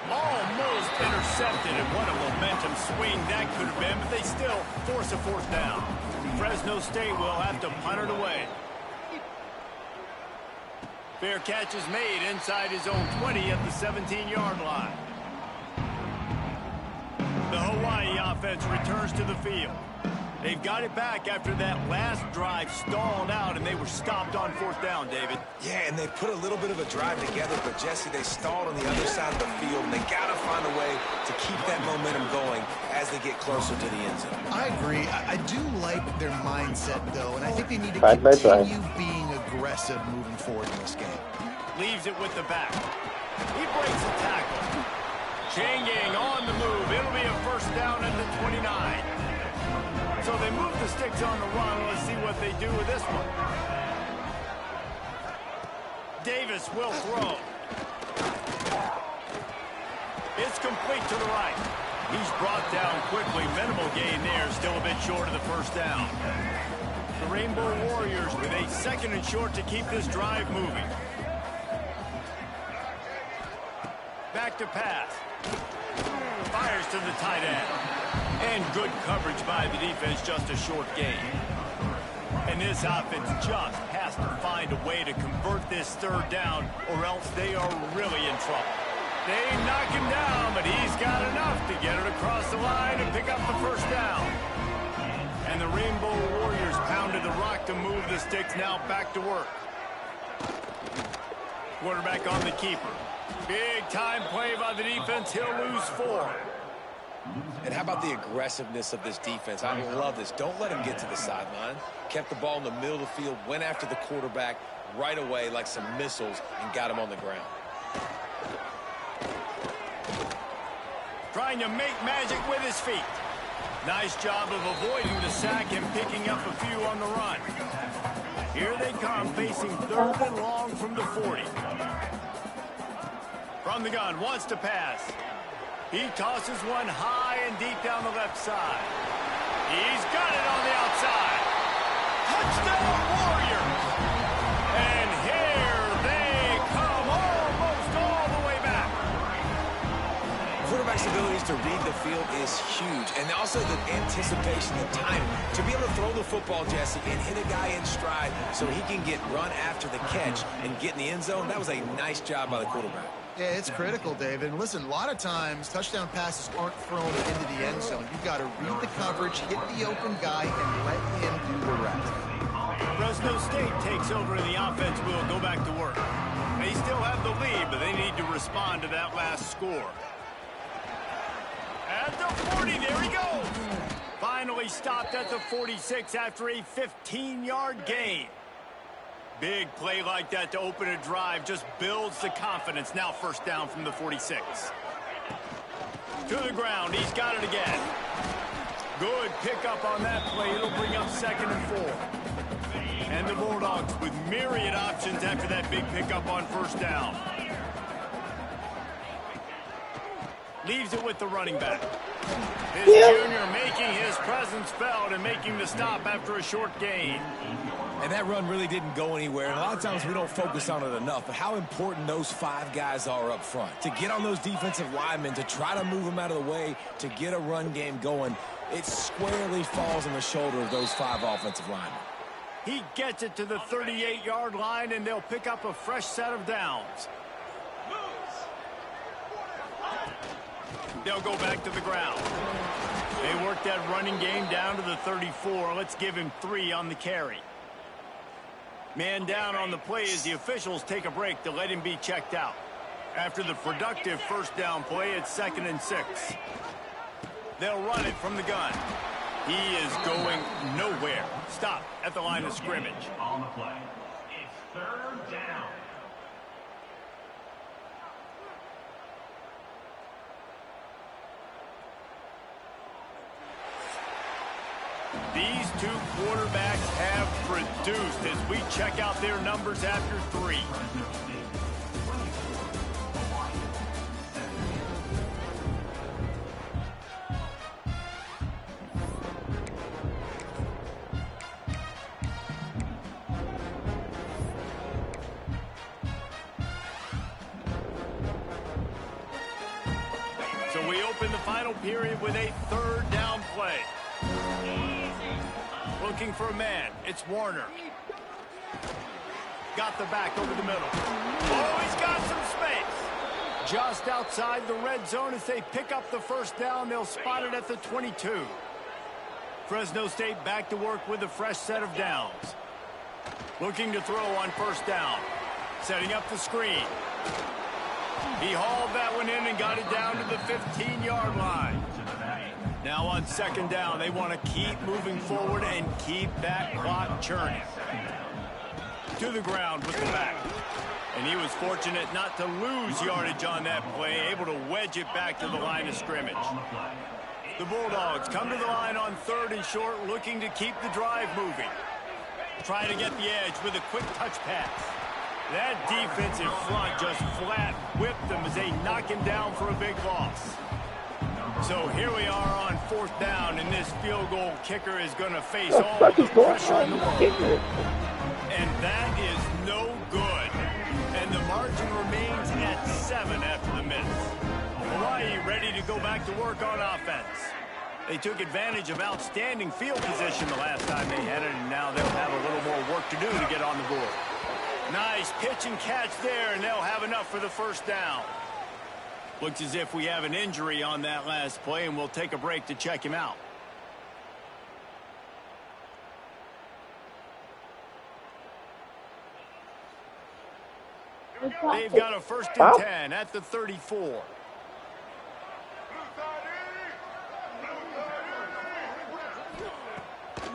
Almost intercepted, and what a momentum swing that could have been, but they still force a 4th down. Fresno State will have to punt it away. Fair catch is made inside his own 20 at the 17-yard line. The Hawaii offense returns to the field. They've got it back after that last drive stalled out, and they were stopped on 4th down, David. Yeah, and they put a little bit of a drive together, but, Jesse, they stalled on the other side of the field, and they got to find a way to keep that momentum going as they get closer to the end zone. I agree. I do like their mindset, though, and I think they need to continue being aggressive moving forward in this game. Leaves it with the back. He breaks the tackle. Changing on the move. It'll be a 1st down at the 29. So they move the sticks on the run. Let's see what they do with this one. Davis will throw. It's complete to the right. He's brought down quickly. Minimal gain there. Still a bit short of the 1st down. The Rainbow Warriors with a 2nd and short to keep this drive moving. Back to pass. Fires to the tight end. And good coverage by the defense, just a short gain. And this offense just has to find a way to convert this 3rd down, or else they are really in trouble. They knock him down, but he's got enough to get it across the line and pick up the 1st down. And the Rainbow Warriors pounded the rock to move the sticks, now back to work. Quarterback on the keeper. Big time play by the defense. He'll lose 4. And how about the aggressiveness of this defense? I love this. Don't let him get to the sideline. Kept the ball in the middle of the field, went after the quarterback right away like some missiles, and got him on the ground. Trying to make magic with his feet. Nice job of avoiding the sack and picking up a few on the run. Here they come, facing 3rd and long from the 40. From the gun, wants to pass. He tosses one high and deep down the left side. He's got it on the outside. Touchdown Warriors! And here they come, almost all the way back. Quarterback's abilities to read the field is huge, and also the anticipation, the timing. To be able to throw the football, Jesse, and hit a guy in stride so he can get run after the catch and get in the end zone, that was a nice job by the quarterback. Yeah, it's critical, David. And listen, a lot of times, touchdown passes aren't thrown into the end zone. You've got to read the coverage, hit the open guy, and let him do the rest. Fresno State takes over and the offense will go back to work. They still have the lead, but they need to respond to that last score. At the 40, there he goes. Finally stopped at the 46 after a 15-yard gain. Big play like that to open a drive just builds the confidence. Now 1st down from the 46. To the ground. He's got it again. Good pickup on that play. It'll bring up 2nd and 4. And the Bulldogs with myriad options after that big pickup on 1st down. Leaves it with the running back. This junior making his presence felt and making the stop after a short gain. And that run really didn't go anywhere. And a lot of times we don't focus on it enough, but how important those 5 guys are up front. To get on those defensive linemen, to try to move them out of the way, to get a run game going, it squarely falls on the shoulder of those 5 offensive linemen. He gets it to the 38-yard line, and they'll pick up a fresh set of downs. They'll go back to the ground. They work that running game down to the 34. Let's give him 3 on the carry. Man down on the play as the officials take a break to let him be checked out. After the productive 1st down play, it's 2nd and 6. They'll run it from the gun. He is going nowhere. Stop at the line of scrimmage. On the play. It's 3rd down. These two quarterbacks have reduced as we check out their numbers after 3. So we open the final period with a 3rd down play. Looking for a man. It's Warner. Got the back over the middle. Oh, he's got some space. Just outside the red zone as they pick up the 1st down. They'll spot it at the 22. Fresno State back to work with a fresh set of downs. Looking to throw on 1st down. Setting up the screen. He hauled that one in and got it down to the 15-yard line. Now on 2nd down, they want to keep moving forward and keep that clock churning. To the ground with the back. And he was fortunate not to lose yardage on that play, able to wedge it back to the line of scrimmage. The Bulldogs come to the line on 3rd and short, looking to keep the drive moving. Trying to get the edge with a quick touch pass. That defensive front just flat whipped them as they knock him down for a big loss. So here we are on 4th down, and this field goal kicker is going to face all the pressure in the world. And that is no good. And the margin remains at 7 after the miss. Hawaii ready to go back to work on offense. They took advantage of outstanding field position the last time they had it, and now they'll have a little more work to do to get on the board. Nice pitch and catch there, and they'll have enough for the 1st down. Looks as if we have an injury on that last play, and we'll take a break to check him out. They've got a 1st and 10 at the 34.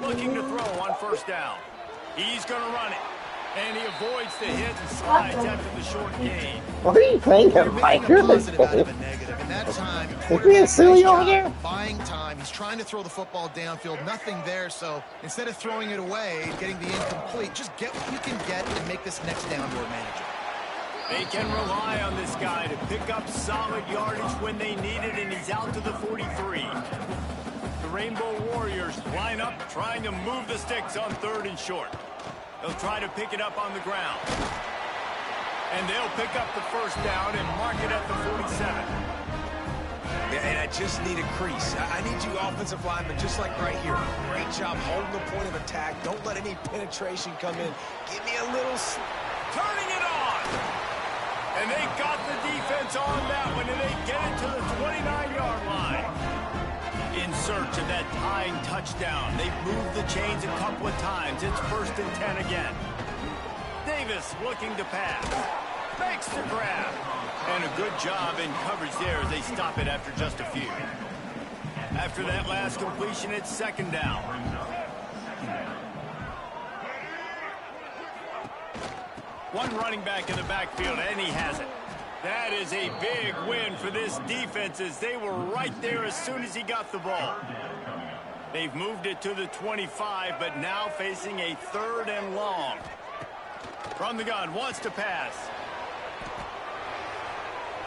Looking to throw on 1st down. He's going to run it. And he avoids the hit and slides after the short gain. What are you playing him, Piker? Positive out of a negative. And that time, Is he a silly over there? buying time. He's trying to throw the football downfield. Nothing there. So instead of throwing it away, getting the incomplete, just get what you can get and make this next down more manageable. They can rely on this guy to pick up solid yardage when they need it, and he's out to the 43. The Rainbow Warriors line up trying to move the sticks on 3rd and short. They'll try to pick it up on the ground. And they'll pick up the 1st down and mark it at the 47. Yeah, and I just need a crease. I need you offensive linemen, just like right here. Great job holding the point of attack. Don't let any penetration come in. Give me a little... Turning it on! And they got the defense on that one, and they get it to the 29-yard line. In search of that tying touchdown. They've moved the chains a couple of times. It's 1st and 10 again. Davis looking to pass. Makes the grab. And a good job in coverage there as they stop it after just a few. After that last completion, it's 2nd down. One running back in the backfield, and he has it. That is a big win for this defense as they were right there as soon as he got the ball. They've moved it to the 25, but now facing a 3rd and long. From the gun, wants to pass.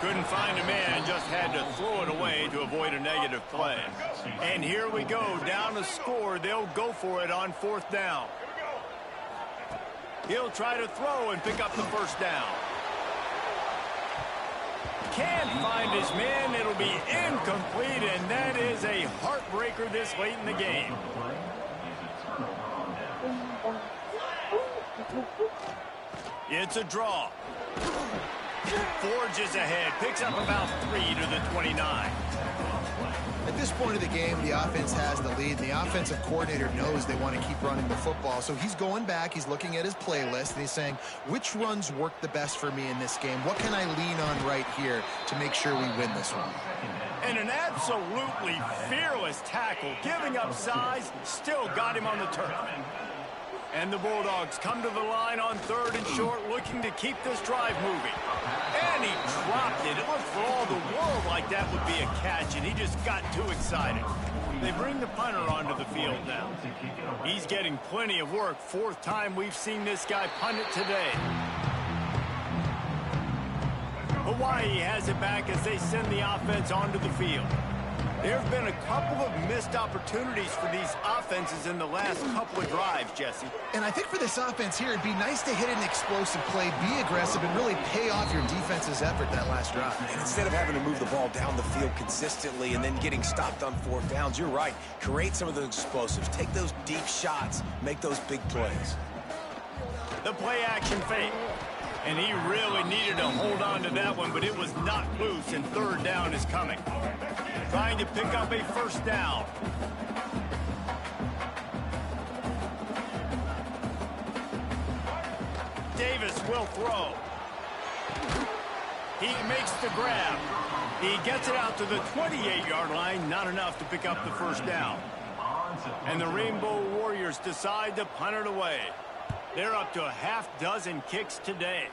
Couldn't find a man, just had to throw it away to avoid a negative play. And here we go, down a score. They'll go for it on 4th down. He'll try to throw and pick up the 1st down. Can't find his man. It'll be incomplete, and that is a heartbreaker this late in the game. It's a draw. Forges ahead, picks up about 3 to the 29. At this point of the game, the offense has the lead, and the offensive coordinator knows they want to keep running the football. So he's going back, he's looking at his playlist, and he's saying, which runs work the best for me in this game? What can I lean on right here to make sure we win this one? And an absolutely fearless tackle, giving up size, still got him on the turf. And the Bulldogs come to the line on 3rd and short, looking to keep this drive moving. And he dropped it. It looked for all the world like that would be a catch, and he just got too excited. They bring the punter onto the field now. He's getting plenty of work. Fourth time we've seen this guy punt it today. Hawaii has it back as they send the offense onto the field. There have been a couple of missed opportunities for these offenses in the last couple of drives, Jesse. And I think for this offense here, it'd be nice to hit an explosive play, be aggressive, and really pay off your defense's effort that last drive. And instead of having to move the ball down the field consistently and then getting stopped on fourth downs, you're right. Create some of those explosives. Take those deep shots. Make those big plays. The play action fake. And he really needed to hold on to that one, but it was knocked loose, and third down is coming. Trying to pick up a first down. Davis will throw. He makes the grab. He gets it out to the 28-yard line. Not enough to pick up the first down. And the Rainbow Warriors decide to punt it away. They're up to a half-dozen kicks today.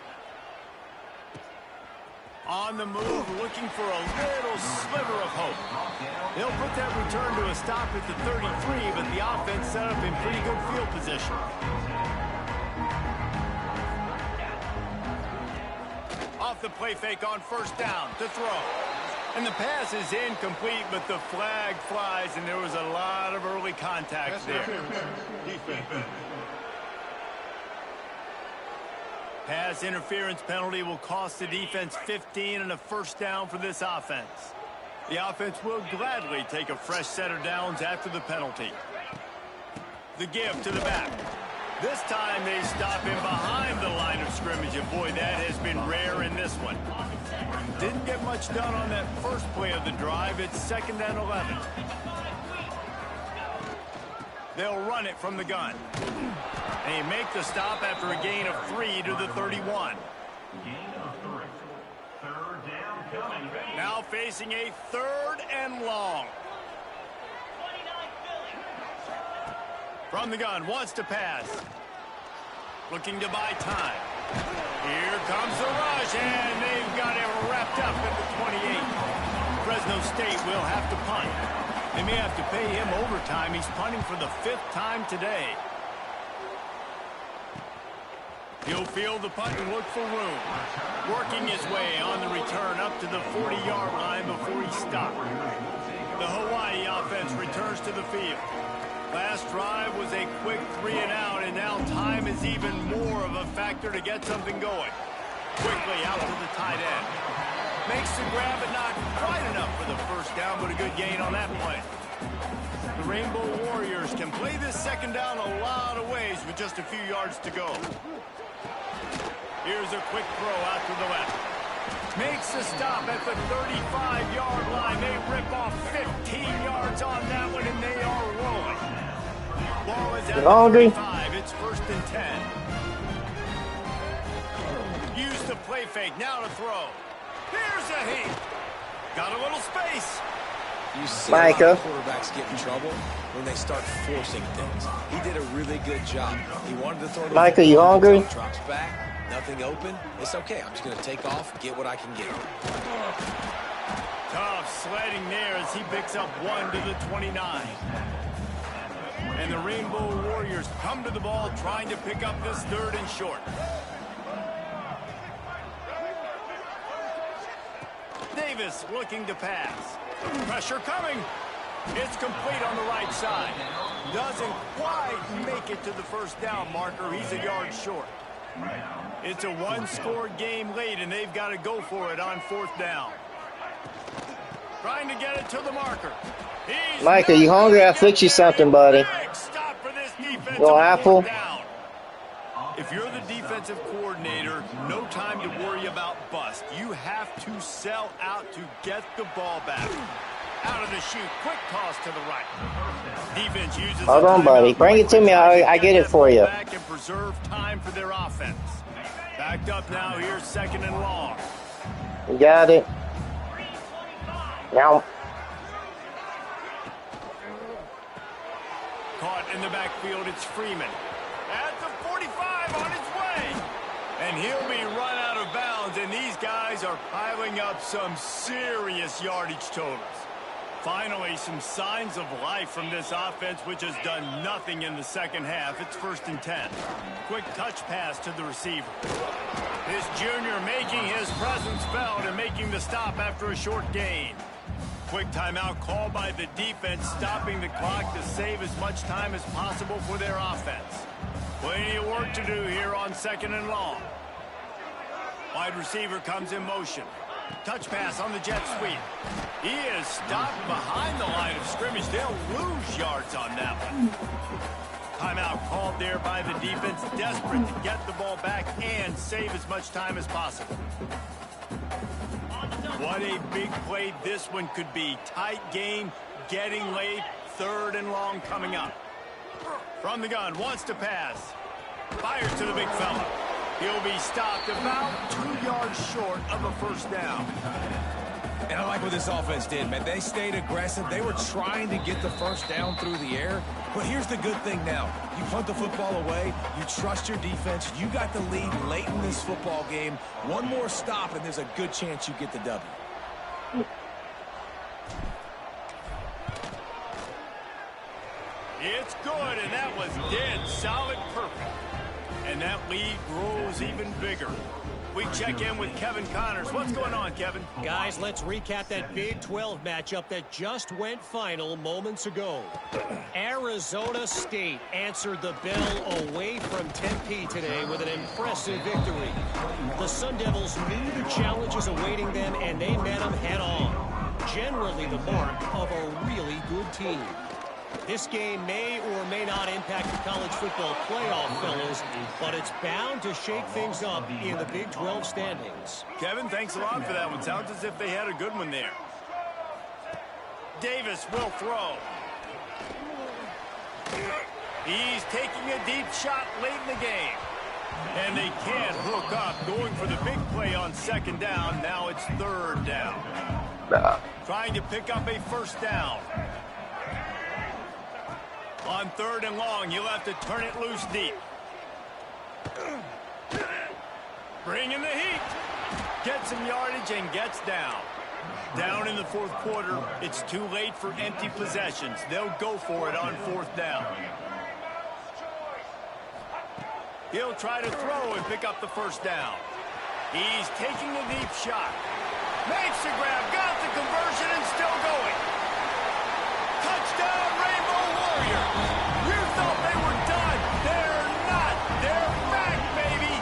On the move, looking for a little sliver of hope. They'll put that return to a stop at the 33, but the offense set up in pretty good field position. Off the play fake on first down to throw. And the pass is incomplete, but the flag flies, and there was a lot of early contact there. Defense. Pass interference penalty will cost the defense 15 and a first down for this offense. The offense will gladly take a fresh set of downs after the penalty. The give to the back. This time they stop him behind the line of scrimmage, and boy, that has been rare in this one. Didn't get much done on that first play of the drive. It's 2nd and 11. They'll run it from the gun. They make the stop after a gain of 3 to the 31. Now facing a 3rd and long. From the gun, wants to pass. Looking to buy time. Here comes the rush, and they've got it wrapped up at the 28. Fresno State will have to punt. They may have to pay him overtime. He's punting for the 5th time today. He'll field the punt and look for room. Working his way on the return up to the 40-yard line before he stopped. The Hawaii offense returns to the field. Last drive was a quick 3-and-out, and now time is even more of a factor to get something going. Quickly out to the tight end. Makes the grab, but not quite enough for the first down, but a good gain on that play. The Rainbow Warriors can play this second down a lot of ways with just a few yards to go. Here's a quick throw out to the left. Makes the stop at the 35-yard line. They rip off 15 yards on that one, and they are rolling. Ball is at the 35. It's 1st and 10. Use the play fake. Now to throw. Here's a heat. Got a little space. You see a lot of quarterbacks get in trouble when they start forcing things. He did a really good job. He wanted to throw to Micah, you hungry? Drops back, nothing open. It's okay. I'm just going to take off, get what I can get. Tough sledding there as he picks up 1 to the 29. And the Rainbow Warriors come to the ball trying to pick up this 3rd and short. Davis looking to pass. Pressure coming. It's complete on the right side. Doesn't quite make it to the first down marker. He's a yard short. It's a one-score game late, and they've got to go for it on 4th down. Trying to get it to the marker. Micah, you hungry? I'll fix you something, buddy. Stop for this defensive little apple. down. If you're the defensive coordinator, no time to worry about bust. You have to sell out to get the ball back. Out of the chute, quick toss to the right. Defense uses. Hold on, buddy. Bring it to me. I get it for you. Back and preserve time for their offense. Backed up now. Here's 2nd and long. You got it. Now. Caught in the backfield. It's Freeman. At the 45 on its way. And he'll be run out of bounds. And these guys are piling up some serious yardage totals. Finally, some signs of life from this offense, which has done nothing in the second half. It's 1st and 10. Quick touch pass to the receiver. This junior making his presence felt and making the stop after a short gain. Quick timeout called by the defense, stopping the clock to save as much time as possible for their offense. Plenty of work to do here on 2nd and long. Wide receiver comes in motion. Touch pass on the jet sweep. He is stopped behind the line of scrimmage. They'll lose yards on that one. Timeout called there by the defense, desperate to get the ball back and save as much time as possible. What a big play this one could be. Tight game, getting late, 3rd and long coming up. From the gun, wants to pass. Fires to the big fella. He'll be stopped about 2 yards short of a 1st down. And I like what this offense did, man. They stayed aggressive. They were trying to get the 1st down through the air. But here's the good thing now. You punt the football away. You trust your defense. You got the lead late in this football game. One more stop, and there's a good chance you get the W. It's good, and that was dead solid perfect. And that lead grows even bigger. We check in with Kevin Connors. What's going on, Kevin? Guys, let's recap that Big 12 matchup that just went final moments ago. Arizona State answered the bell away from Tempe today with an impressive victory. The Sun Devils knew the challenges awaiting them, and they met them head-on. Generally the mark of a really good team. This game may or may not impact the college football playoff, fellas, but it's bound to shake things up in the Big 12 standings. Kevin, thanks a lot for that one. Sounds as if they had a good one there. Davis will throw. He's taking a deep shot late in the game. And they can't hook up, going for the big play on 2nd down. Now it's 3rd down. Trying to pick up a 1st down. On 3rd and long, you'll have to turn it loose deep. Bringing the heat. Gets some yardage and gets down. Down in the 4th quarter, it's too late for empty possessions. They'll go for it on 4th down. He'll try to throw and pick up the 1st down. He's taking the deep shot. Makes the grab, got the conversion, and still going. Touchdown, Rainbow Warriors. You thought they were done. They're not. They're back, baby.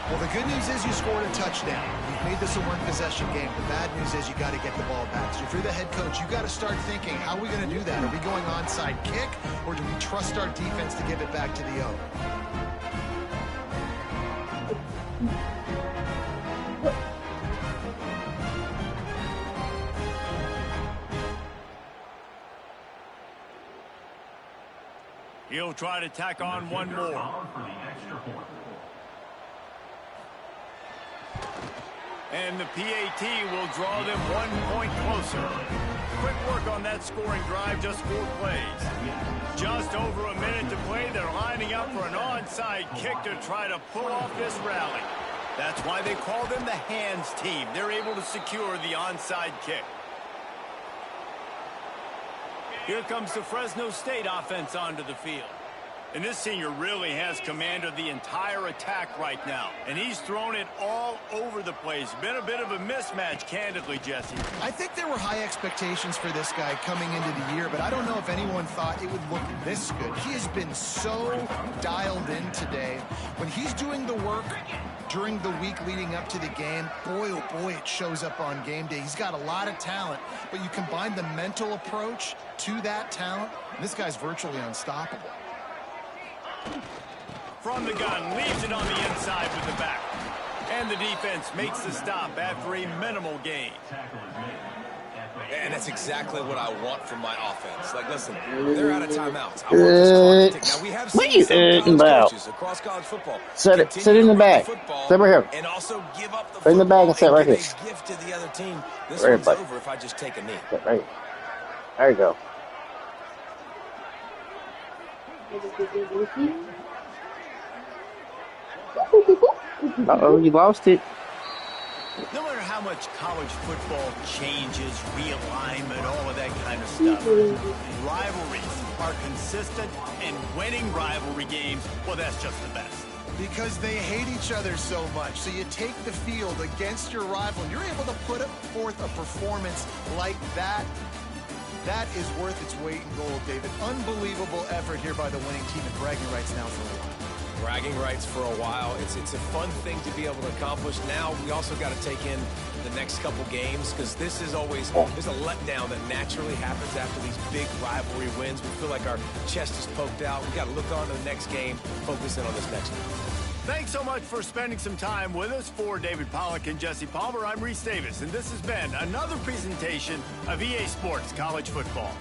Well, the good news is you scored a touchdown. You've made this a one-possession game. The bad news is you got to get the ball back. So if you're the head coach, you got to start thinking, how are we going to do that? Are we going onside kick, or do we trust our defense to give it back to the O? He'll try to tack on one more. And the PAT will draw them 1 point closer. Quick work on that scoring drive, just 4 plays. Just over a minute to play. They're lining up for an onside kick to try to pull off this rally. That's why they call them the hands team. They're able to secure the onside kick. Here comes the Fresno State offense onto the field. And this senior really has command of the entire attack right now. And he's thrown it all over the place. Been a bit of a mismatch, candidly, Jesse. I think there were high expectations for this guy coming into the year, but I don't know if anyone thought it would look this good. He has been so dialed in today. When he's doing the work during the week leading up to the game, boy, oh boy, it shows up on game day. He's got a lot of talent, but you combine the mental approach to that talent, and this guy's virtually unstoppable. From the gun, leaves it on the inside with the back. And the defense makes the stop after a minimal gain. And that's exactly what I want from my offense. Like, listen, they're out of timeouts. I want this clock to tick. Now, we have seen some college coaches across college football sit in the back. Sit right here. And also give up the Sit in the back and sit right here. a gift to the other team. This Right, one's buddy. over if I just take a knee. Sit right. There you go. Uh-oh, you lost it. No matter how much college football changes, realignment, all of that kind of stuff, rivalries are consistent, and winning rivalry games, well, that's just the best. Because they hate each other so much. So you take the field against your rival, and you're able to put forth a performance like that. That is worth its weight in gold, David. Unbelievable effort here by the winning team, and bragging rights now for a while. Bragging rights for a while. It's a fun thing to be able to accomplish. Now we also got to take in the next couple games, because this is always, there's a letdown that naturally happens after these big rivalry wins. We feel like our chest is poked out. We got to look on to the next game, focus in on this next one. Thanks so much for spending some time with us. For David Pollack and Jesse Palmer, I'm Reese Davis, and this has been another presentation of EA Sports College Football.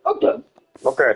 Okay. Okay.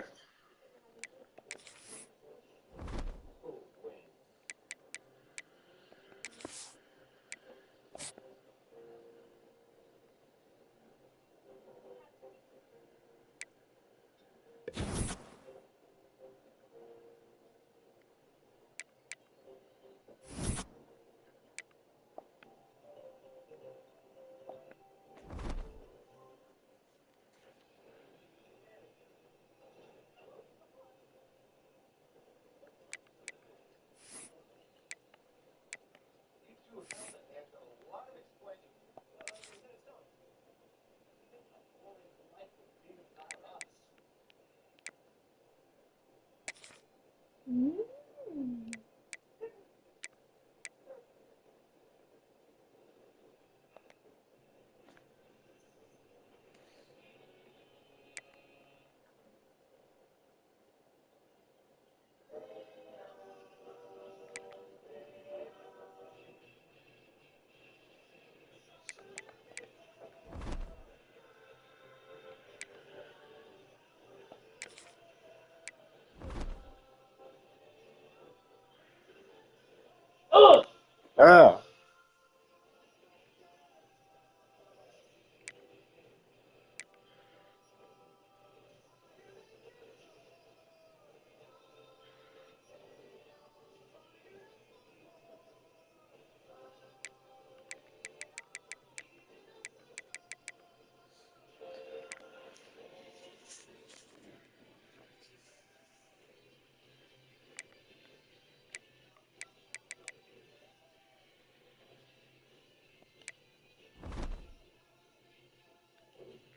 Ah.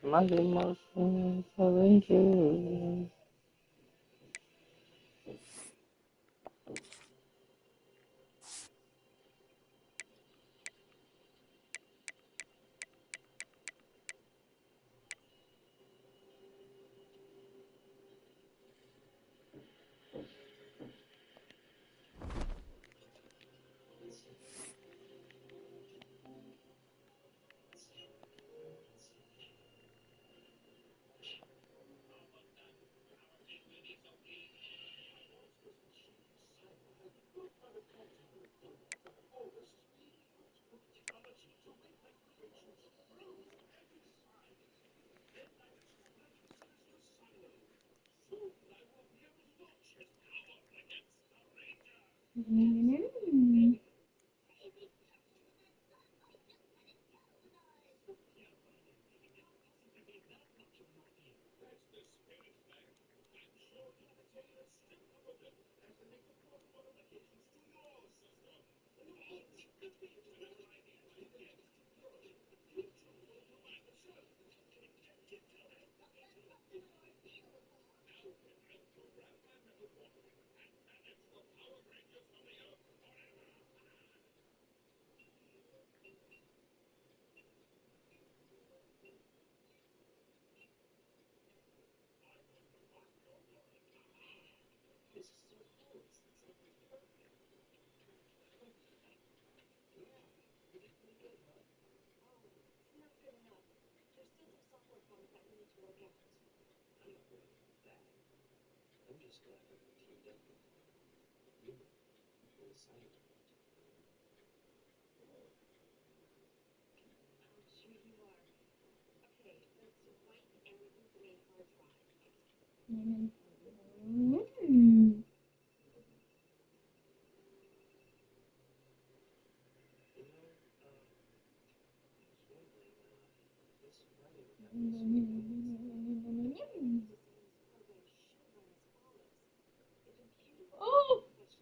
My emotions are injured.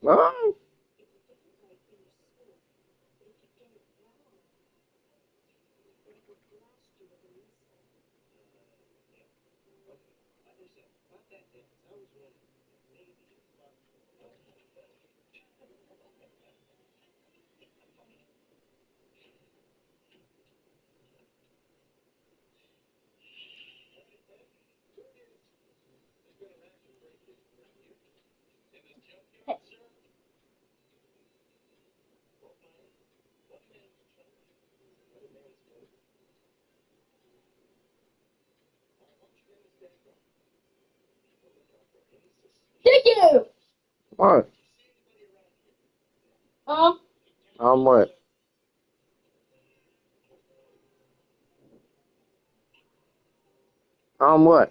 Oh. Thank you. What? What? What?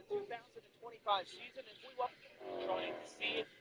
2025 season, and we will trying to see if